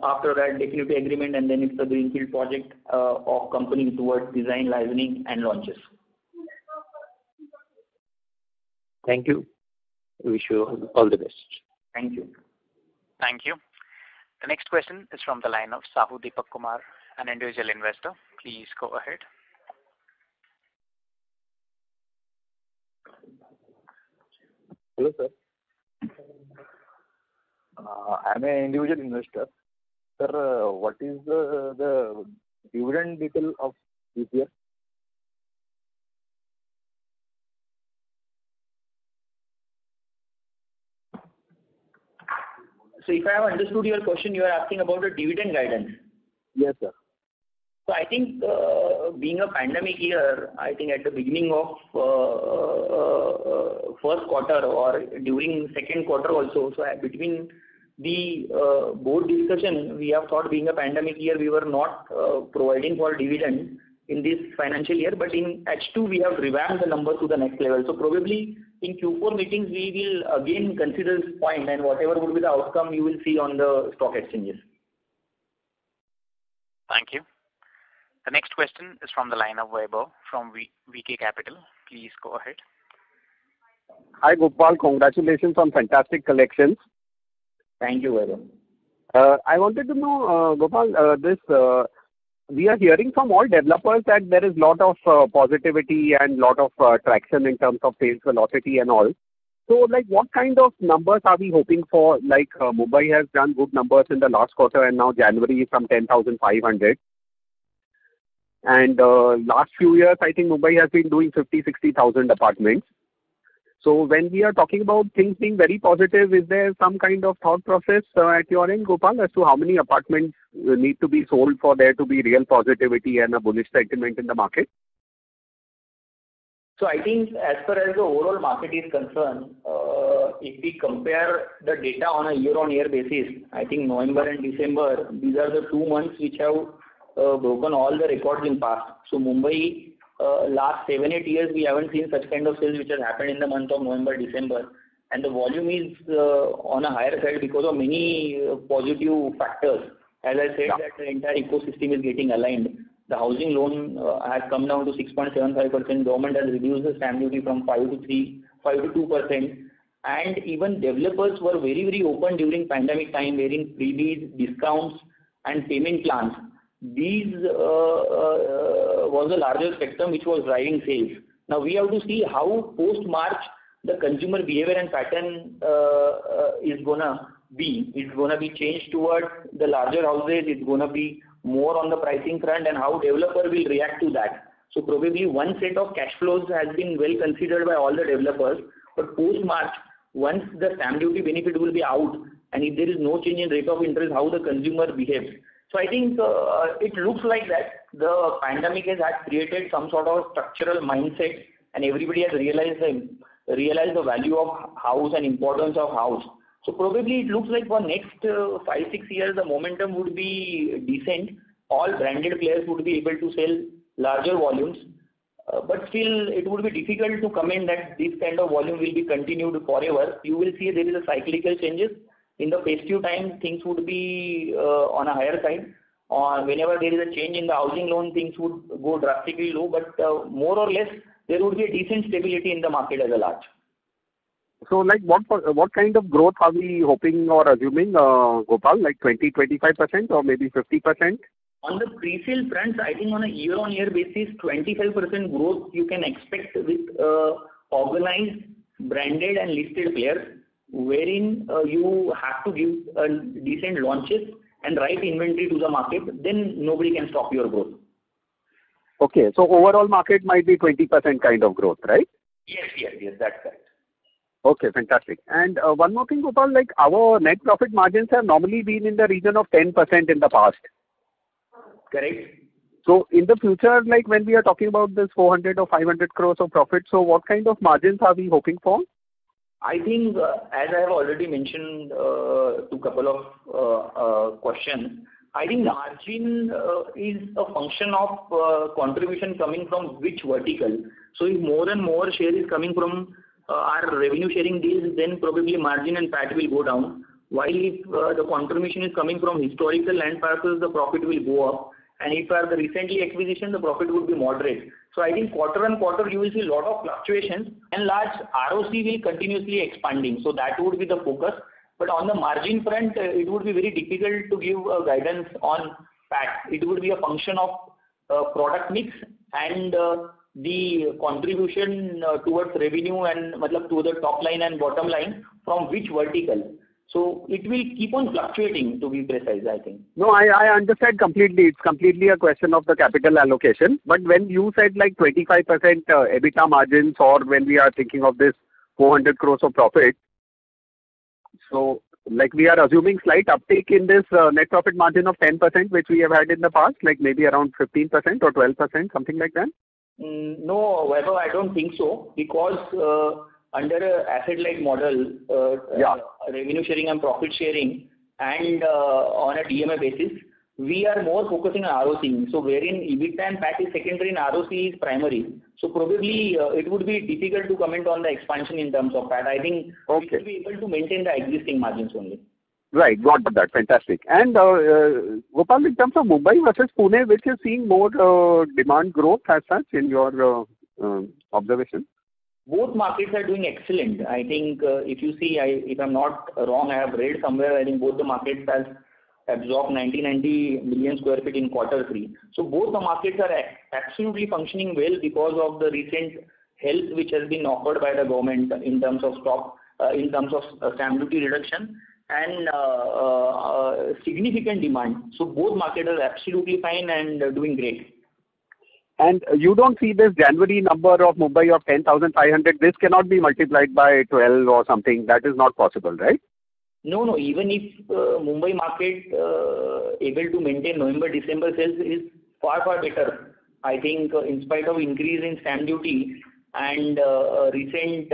after that definitive agreement, and then it's a greenfield project of company towards design, licensing and launches. Thank you. Wish you all the best. Thank you. Thank you. The next question is from the line of Sahu Deepak Kumar, an individual investor. Please go ahead. Hello, sir. I'm an individual investor. Sir, what is the dividend detail of this year? So if I have understood your question, you are asking about the dividend guidance. Yes, sir. So I think being a pandemic year, I think at the beginning of first quarter or during second quarter also, so between the board discussion, we have thought being a pandemic year, we were not providing for dividend in this financial year, but in H2 we have revamped the number to the next level. So probably in Q4 meetings we will again consider this point, and whatever would be the outcome you will see on the stock exchanges. Thank you. The next question is from the line of Vaibhav from VK Capital. Please go ahead. Hi Gopal, congratulations on fantastic collections. Thank you, Vaibhav. I wanted to know, Gopal, we are hearing from all developers that there is lot of positivity and lot of traction in terms of sales velocity and all. So, like, what kind of numbers are we hoping for? Like, Mumbai has done good numbers in the last quarter, and now January is from 10,500. And last few years, I think Mumbai has been doing 50,000-60,000 apartments. So when we are talking about things being very positive, is there some kind of thought process at your end, Gopal, as to how many apartments need to be sold for there to be real positivity and a bullish sentiment in the market? So I think as far as the overall market is concerned, if we compare the data on a year-on-year basis, I think November and December, these are the 2 months which have broken all the records in past. So Mumbai, last 7-8 years, we haven't seen such kind of sales which has happened in the month of November, December. And the volume is on a higher side because of many positive factors. As I said, that the entire ecosystem is getting aligned. The housing loan has come down to 6.75%. Government has reduced the stamp duty from 5 to 2%. And even developers were very, very open during pandemic time, wherein freebies, discounts, and payment plans. These was the larger spectrum which was driving sales. Now we have to see how post-March the consumer behavior and pattern is gonna be. It's gonna be changed towards the larger houses. It's gonna be more on the pricing front, and how developer will react to that. So probably one set of cash flows has been well considered by all the developers. But post-March, once the stamp duty benefit will be out, and if there is no change in rate of interest, how the consumer behaves. So I think it looks like that the pandemic has created some sort of structural mindset, and everybody has realized the value of house and importance of house. So probably it looks like for next 5-6 years the momentum would be decent. All branded players would be able to sell larger volumes, but still it would be difficult to comment that this kind of volume will be continued forever. You will see there is a cyclical changes. In the festive time, things would be on a higher side. Whenever there is a change in the housing loan, things would go drastically low. But more or less, there would be a decent stability in the market as a large. So, like, what kind of growth are we hoping or assuming, Gopal? Like 20-25% or maybe 50%? On the pre-sale front, I think on a year-on-year basis, 25% growth you can expect with organized, branded and listed players, wherein you have to give decent launches and right inventory to the market, then nobody can stop your growth. Okay, so overall market might be 20% kind of growth, right? Yes, that's correct. Okay, fantastic. And one more thing, Gopal, like our net profit margins have normally been in the region of 10% in the past. Correct. So in the future, like when we are talking about this 400 or 500 crores of profit, so what kind of margins are we hoping for? I think, as I have already mentioned to couple of questions, I think margin is a function of contribution coming from which vertical. So if more and more share is coming from our revenue sharing deals, then probably margin and PAT will go down. while if the contribution is coming from historical land parcels, the profit will go up, and if the recently acquisition, the profit would be moderate. So I think quarter on quarter you will see a lot of fluctuations, and large ROC will continuously expanding. So that would be the focus. But on the margin front, it would be very difficult to give guidance on PAT. It would be a function of product mix and the contribution towards revenue and to the top line and bottom line from which vertical. So it will keep on fluctuating, to be precise, I think. No, I understand completely. It's completely a question of the capital allocation. But when you said like 25% EBITDA margins, or when we are thinking of this 400 crores of profit, so like we are assuming slight uptake in this net profit margin of 10%, which we have had in the past, like maybe around 15% or 12%, something like that? No, Vaibhav, I don't think so, because under a asset-light model, revenue sharing and profit sharing, and on a DMA basis, we are more focusing on ROC. So wherein EBITDA and PAT is secondary and ROC is primary. So probably it would be difficult to comment on the expansion in terms of PAT. I think we should be able to maintain the existing margins only. Right, got that. Fantastic. And Gopal, in terms of Mumbai versus Pune, which is seeing more demand growth as such in your observation? Both markets are doing excellent. I think if you see, if I'm not wrong, I have read somewhere, I think both the markets has absorbed 90 million square feet in quarter 3. So both the markets are absolutely functioning well because of the recent help which has been offered by the government in terms of stamp duty reduction and significant demand. So both markets are absolutely fine and doing great. And you don't see this January number of Mumbai of 10,500, this cannot be multiplied by 12 or something. That is not possible, right? No. Even if Mumbai market able to maintain November-December sales is far better. I think in spite of increase in stamp duty and recent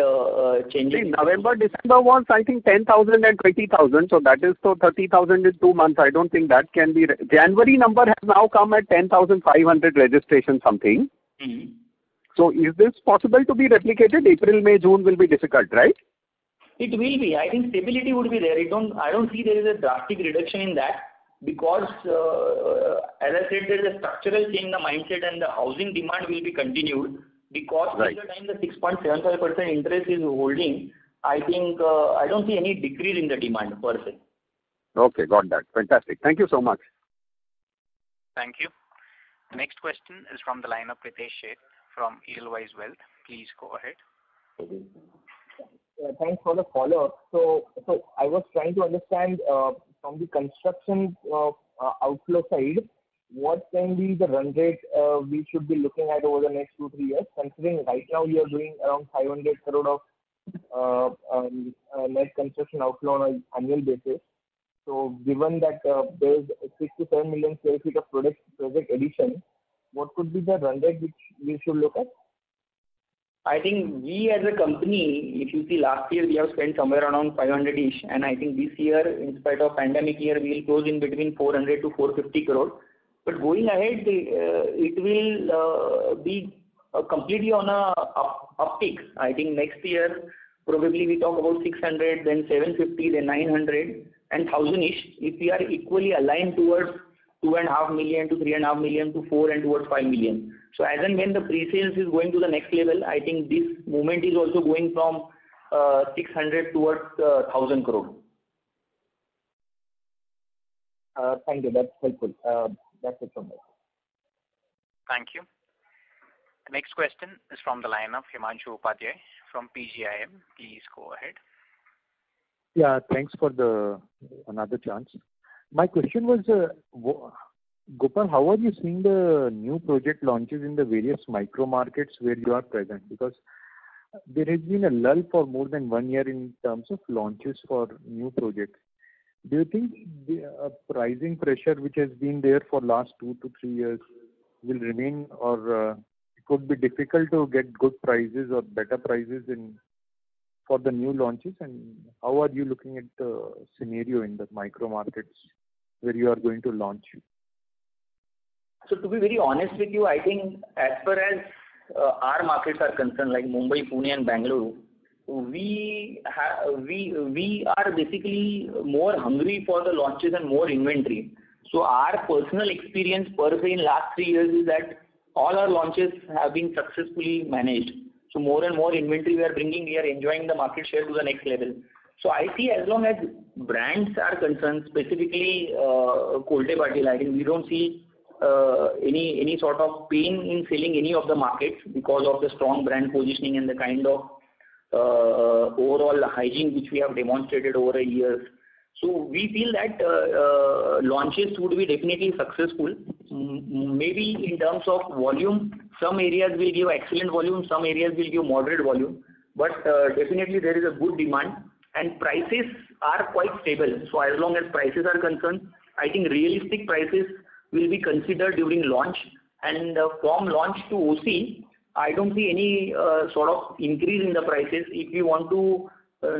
changes. See, November-December was I think 10,000 and 20,000. So that is 30,000 in 2 months. I don't think that can be. January number has now come at 10,500 registration something. Mm-hmm. So is this possible to be replicated? April, May, June will be difficult, right? It will be. I think stability would be there. I don't see there is a drastic reduction in that because, as I said, there is a structural change in the mindset and the housing demand will be continued because till the time the 6.75% interest is holding, I think I don't see any decrease in the demand per se. Okay, got that. Fantastic. Thank you so much. Thank you. The next question is from the line of Pritesh Sheth from Edelweiss Wealth. Please go ahead. Thanks for the follow-up. So I was trying to understand from the construction outflow side, what can be the run rate we should be looking at over the next 2-3 years, considering right now you are doing around 500 crore of net construction outflow on an annual basis. So given that there is 6 to 7 million square feet of project addition, what could be the run rate which we should look at? I think we as a company, if you see last year we have spent somewhere around 500-ish, and I think this year, in spite of pandemic year, we will close in between 400 to 450 crore. But going ahead, it will be completely on a uptick. I think next year probably we talk about 600, then 750, then 900 and 1000-ish. If we are equally aligned towards 2.5 million to 3.5 million to 4 and towards 5 million. So as and when the pre-sales is going to the next level, I think this movement is also going from 600 towards 1000 crore. Thank you. That's helpful. That's it from me. Thank you. The next question is from the line of Himanshu Upadhyay from PGIM. Please go ahead. Yeah, thanks for another chance. My question was, Gopal, how are you seeing the new project launches in the various micro markets where you are present? Because there has been a lull for more than 1 year in terms of launches for new projects. Do you think the pricing pressure which has been there for last 2 to 3 years will remain, or it could be difficult to get good prices or better prices for the new launches? And how are you looking at the scenario in the micro markets where you are going to launch? So to be very honest with you, I think as far as our markets are concerned, like Mumbai, Pune and Bangalore, we are basically more hungry for the launches and more inventory. So our personal experience per se in last 3 years is that all our launches have been successfully managed. So more and more inventory we are bringing, we are enjoying the market share to the next level. So I see as long as brands are concerned, specifically Kolte Patil, I think we don't see any sort of pain in selling any of the markets because of the strong brand positioning and the kind of overall hygiene which we have demonstrated over the years. So we feel that launches would be definitely successful. Maybe in terms of volume, some areas will give excellent volume, some areas will give moderate volume. But definitely there is a good demand and prices are quite stable. So as long as prices are concerned, I think realistic prices will be considered during launch. And from launch to OC, I don't see any sort of increase in the prices. If we want to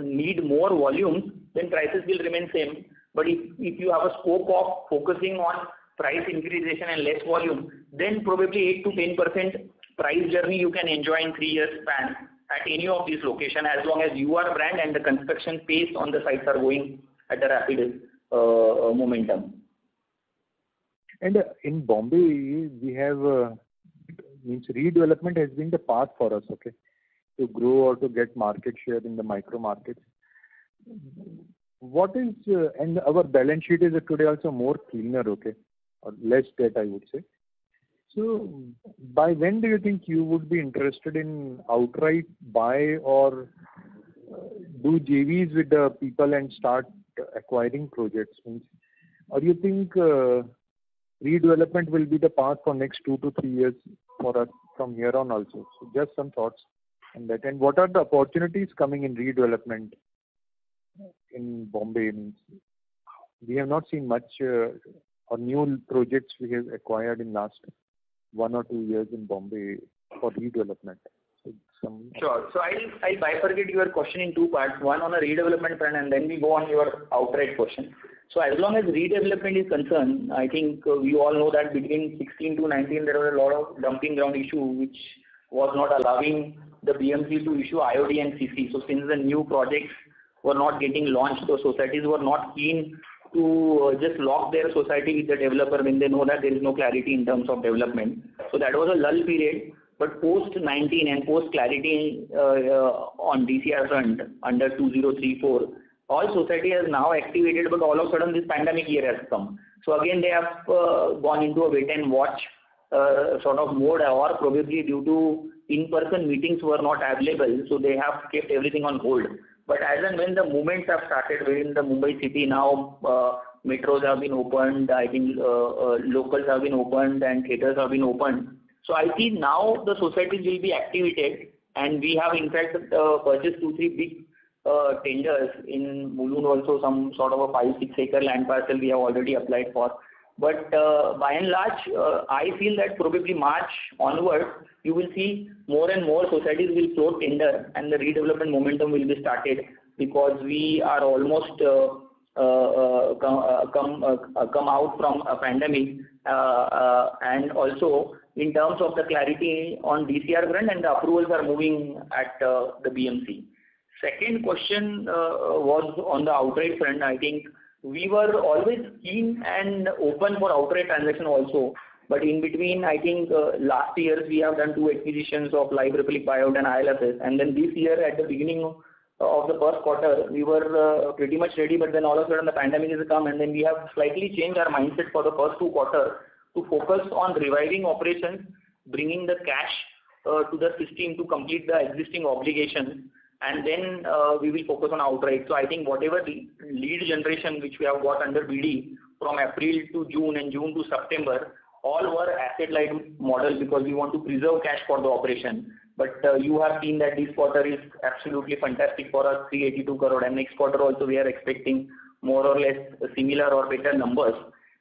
need more volumes, then prices will remain same. But if you have a scope of focusing on price increase and less volume, then probably 8 to 10% price journey you can enjoy in 3 years span at any of these locations, as long as you are a brand and the construction pace on the sites are going at a rapid momentum. And in Bombay, we have redevelopment has been the path for us, okay, to grow or to get market share in the micro markets. What is and our balance sheet is today also more cleaner, okay, or less debt, I would say. So by when do you think you would be interested in outright buy or do JVs with the people and start acquiring projects? Or you think redevelopment will be the path for next 2 to 3 years for us from here on also? So just some thoughts on that. And what are the opportunities coming in redevelopment in Bombay? We have not seen much or new projects we have acquired in last 1 or 2 years in Bombay for redevelopment. Sure. So I'll bifurcate your question in 2 parts. One on a redevelopment front, and then we go on your outright question. So as long as redevelopment is concerned, I think we all know that between 16 to 19 there was a lot of dumping ground issue which was not allowing the BMC to issue IOD and CC. So since the new projects were not getting launched, the societies were not keen to just lock their society with the developer when they know that there is no clarity in terms of development. So that was a lull period. But post-19 and post-clarity on DCR front under 2034, all society has now activated, but all of a sudden this pandemic year has come. So again they have gone into a wait and watch sort of mode, or probably due to in-person meetings were not available, so they have kept everything on hold. But as and when the movements have started within the Mumbai city, now metros have been opened, I think locals have been opened and theatres have been opened. So I see now the societies will be activated, and we have in fact purchased 2-3 big tenders in Mulund also, some sort of a 5-6 acre land parcel we have already applied for. But by and large, I feel that probably March onwards, you will see more and more societies will float tender and the redevelopment momentum will be started, because we are almost come out from a pandemic, and also in terms of the clarity on DCR front, and the approvals are moving at the BMC. Second question was on the outright front. I think we were always keen and open for outright transaction also. But in between, I think last year we have done 2 acquisitions of Live Republic Buyout and ILFS. And then this year at the beginning of the first quarter, we were pretty much ready. But then all of a sudden the pandemic has come, and then we have slightly changed our mindset for the first 2 quarters to focus on reviving operations, bringing the cash to the system to complete the existing obligations, and then we will focus on outright. So I think whatever lead generation which we have got under BD from April to June and June to September, all were asset-light model, because we want to preserve cash for the operation. But you have seen that this quarter is absolutely fantastic for us, 382 crore, and next quarter also we are expecting more or less similar or better numbers.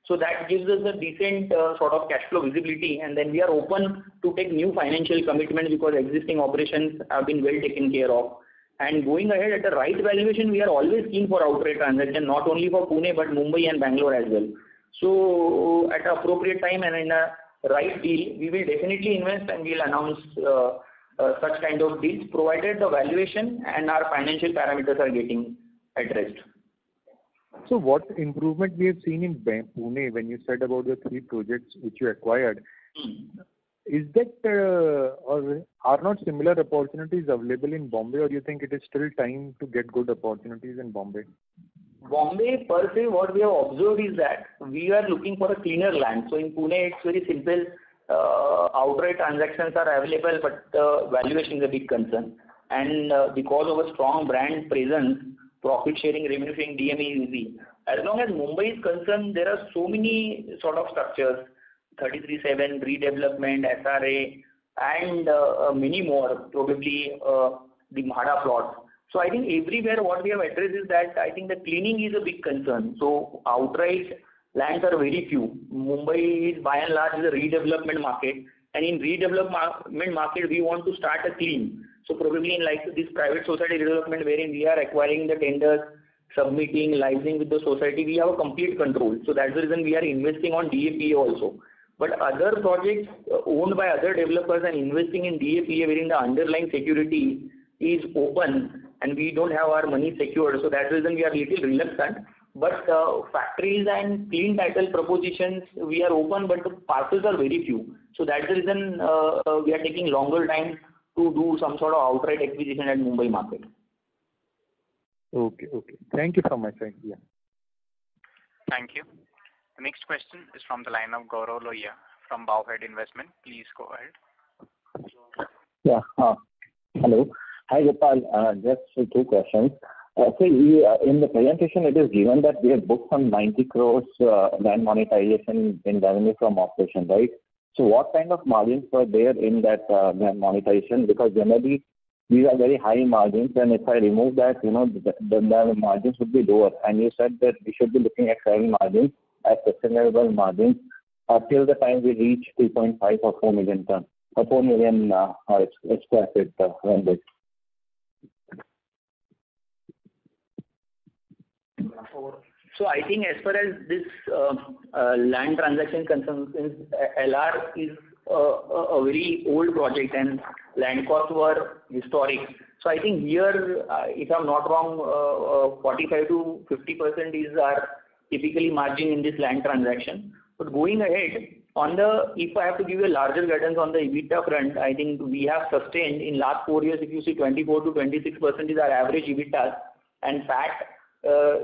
So that gives us a decent sort of cash flow visibility, and then we are open to take new financial commitments because existing operations have been well taken care of. And going ahead at the right valuation, we are always keen for outright transaction, not only for Pune but Mumbai and Bangalore as well. So at an appropriate time and in a right deal, we will definitely invest, and we will announce such kind of deals, provided the valuation and our financial parameters are getting addressed. So what improvement we have seen in Pune when you said about the 3 projects which you acquired, is that or are not similar opportunities available in Bombay, or you think it is still time to get good opportunities in Bombay? Bombay per se, what we have observed is that we are looking for a cleaner land. So in Pune, it's very simple. Outright transactions are available, but valuation is a big concern. And because of a strong brand presence, profit sharing, revenue sharing, DME is easy. As long as Mumbai is concerned, there are so many sort of structures, 33/7, redevelopment, SRA, and many more, probably the MHADA plots. So I think everywhere what we have addressed is that I think the cleaning is a big concern. So outright lands are very few. Mumbai is by and large a redevelopment market, and in redevelopment market we want to start a clean. So probably in like this private society development wherein we are acquiring the tenders, submitting, liaising with the society, we have a complete control. So that's the reason we are investing on DAPA also. But other projects owned by other developers and investing in DAPA wherein the underlying security is open and we don't have our money secured. So that's the reason we are little reluctant. But factories and clean title propositions, we are open, but the parcels are very few. So that's the reason we are taking longer time to do some sort of outright acquisition at Mumbai market. Okay. Thank you so much. Yeah. Thank you. The next question is from the line of Gaurav Lohiya from Bowhead Investment. Please go ahead. Yeah. Hello. Hi, Gopal. Just 2 questions. So in the presentation, it is given that we have booked some 90 crores land monetization in revenue from operation, right? So what kind of margins were there in that land monetization? Because generally, these are very high margins, and if I remove that, the margins would be lower. And you said that we should be looking at current margins as sustainable margins till the time we reach 3.5 or 4 million ton, or 4 million square feet rented. So I think as far as this land transaction concerns, LR is a very old project and land costs were historic. So I think here, if I'm not wrong, 45 to 50% is our typically margin in this land transaction. But going ahead, if I have to give you a larger guidance on the EBITDA front, I think we have sustained in last 4 years, if you see 24 to 26% is our average EBITDA, and PAT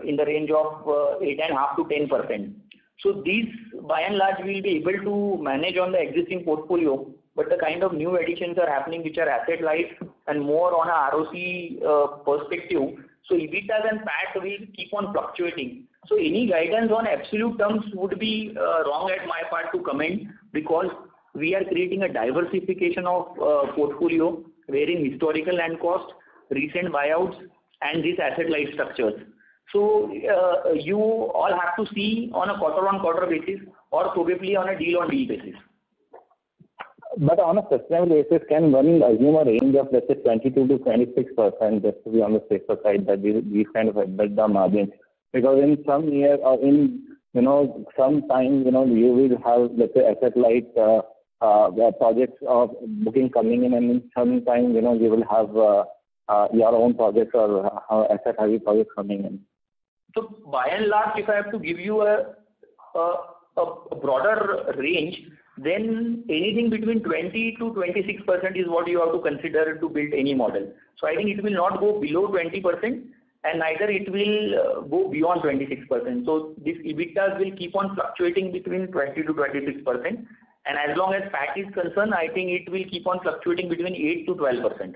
in the range of 8.5 to 10%. So these by and large we will be able to manage on the existing portfolio, but the kind of new additions are happening which are asset light and more on a ROC perspective. So EBITDAs and PAT will keep on fluctuating. So any guidance on absolute terms would be wrong at my part to comment, because we are creating a diversification of portfolio wherein historical land cost, recent buyouts, and these asset light structures. So you all have to see on a quarter-on-quarter basis or probably on a deal-on-deal basis. But on a sustainable basis, can one assume a range of, let's say, 22 to 26%, just to be on the safer side, that these kind of EBITDA margins? Because in some year or in, some time, you will have, let's say, asset light projects of booking coming in, and in some time, you will have your own projects or asset heavy projects coming in. So by and large, if I have to give you a broader range, then anything between 20 to 26% is what you have to consider to build any model. So I think it will not go below 20%, and neither it will go beyond 26%. So these EBITDAs will keep on fluctuating between 20 to 26%, and as long as PAT is concerned, I think it will keep on fluctuating between 8 to 12%.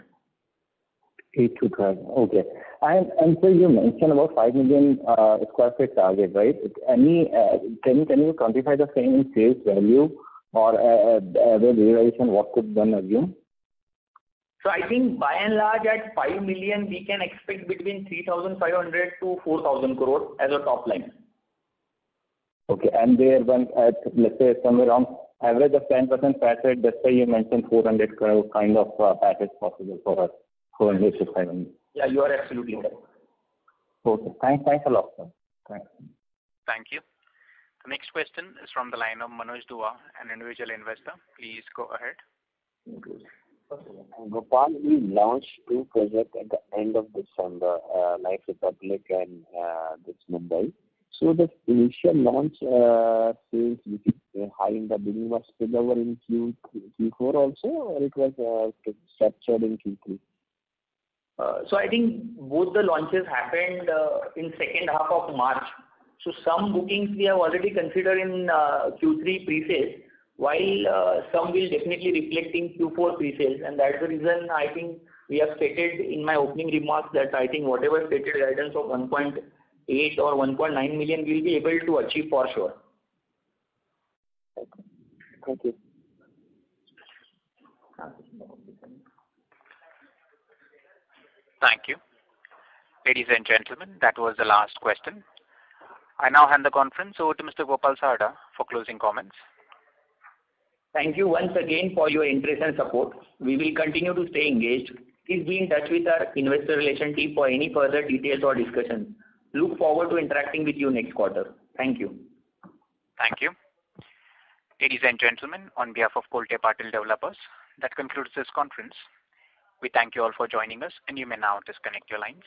8 to 12. Okay. And so you mentioned about 5 million square feet target, right? Can you quantify the same in sales value or the realization? What could one assume? So I think by and large at 5 million we can expect between 3,500 to 4,000 crore as a top line. Okay, and there one at, let's say, somewhere around average of 10% PAT rate, that's why you mentioned 400 crore kind of PAT is possible for us. 400 to 500. Yeah, you are absolutely right. Okay, thanks a lot, sir. Thanks. Thank you. The next question is from the line of Manoj Dua, an individual investor. Please go ahead. Gopal, we launched two projects at the end of December, Life Republic and this Mumbai. So the initial launch sales, which is high in the beginning, was spilled over in Q4 also, or it was structured in Q3? So I think both the launches happened in second half of March. So some bookings we have already considered in Q3 pre-sales, while some will definitely reflect in Q4 pre-sales, and that's the reason I think we have stated in my opening remarks that I think whatever stated guidance of 1.8 or 1.9 million we'll be able to achieve for sure. Okay. Thank you. Thank you. Ladies and gentlemen, that was the last question. I now hand the conference over to Mr. Gopal Sarda for closing comments. Thank you once again for your interest and support. We will continue to stay engaged. Please be in touch with our investor relation team for any further details or discussions. Look forward to interacting with you next quarter. Thank you. Thank you. Ladies and gentlemen, on behalf of Kolte Patil Developers, that concludes this conference. We thank you all for joining us, and you may now disconnect your lines.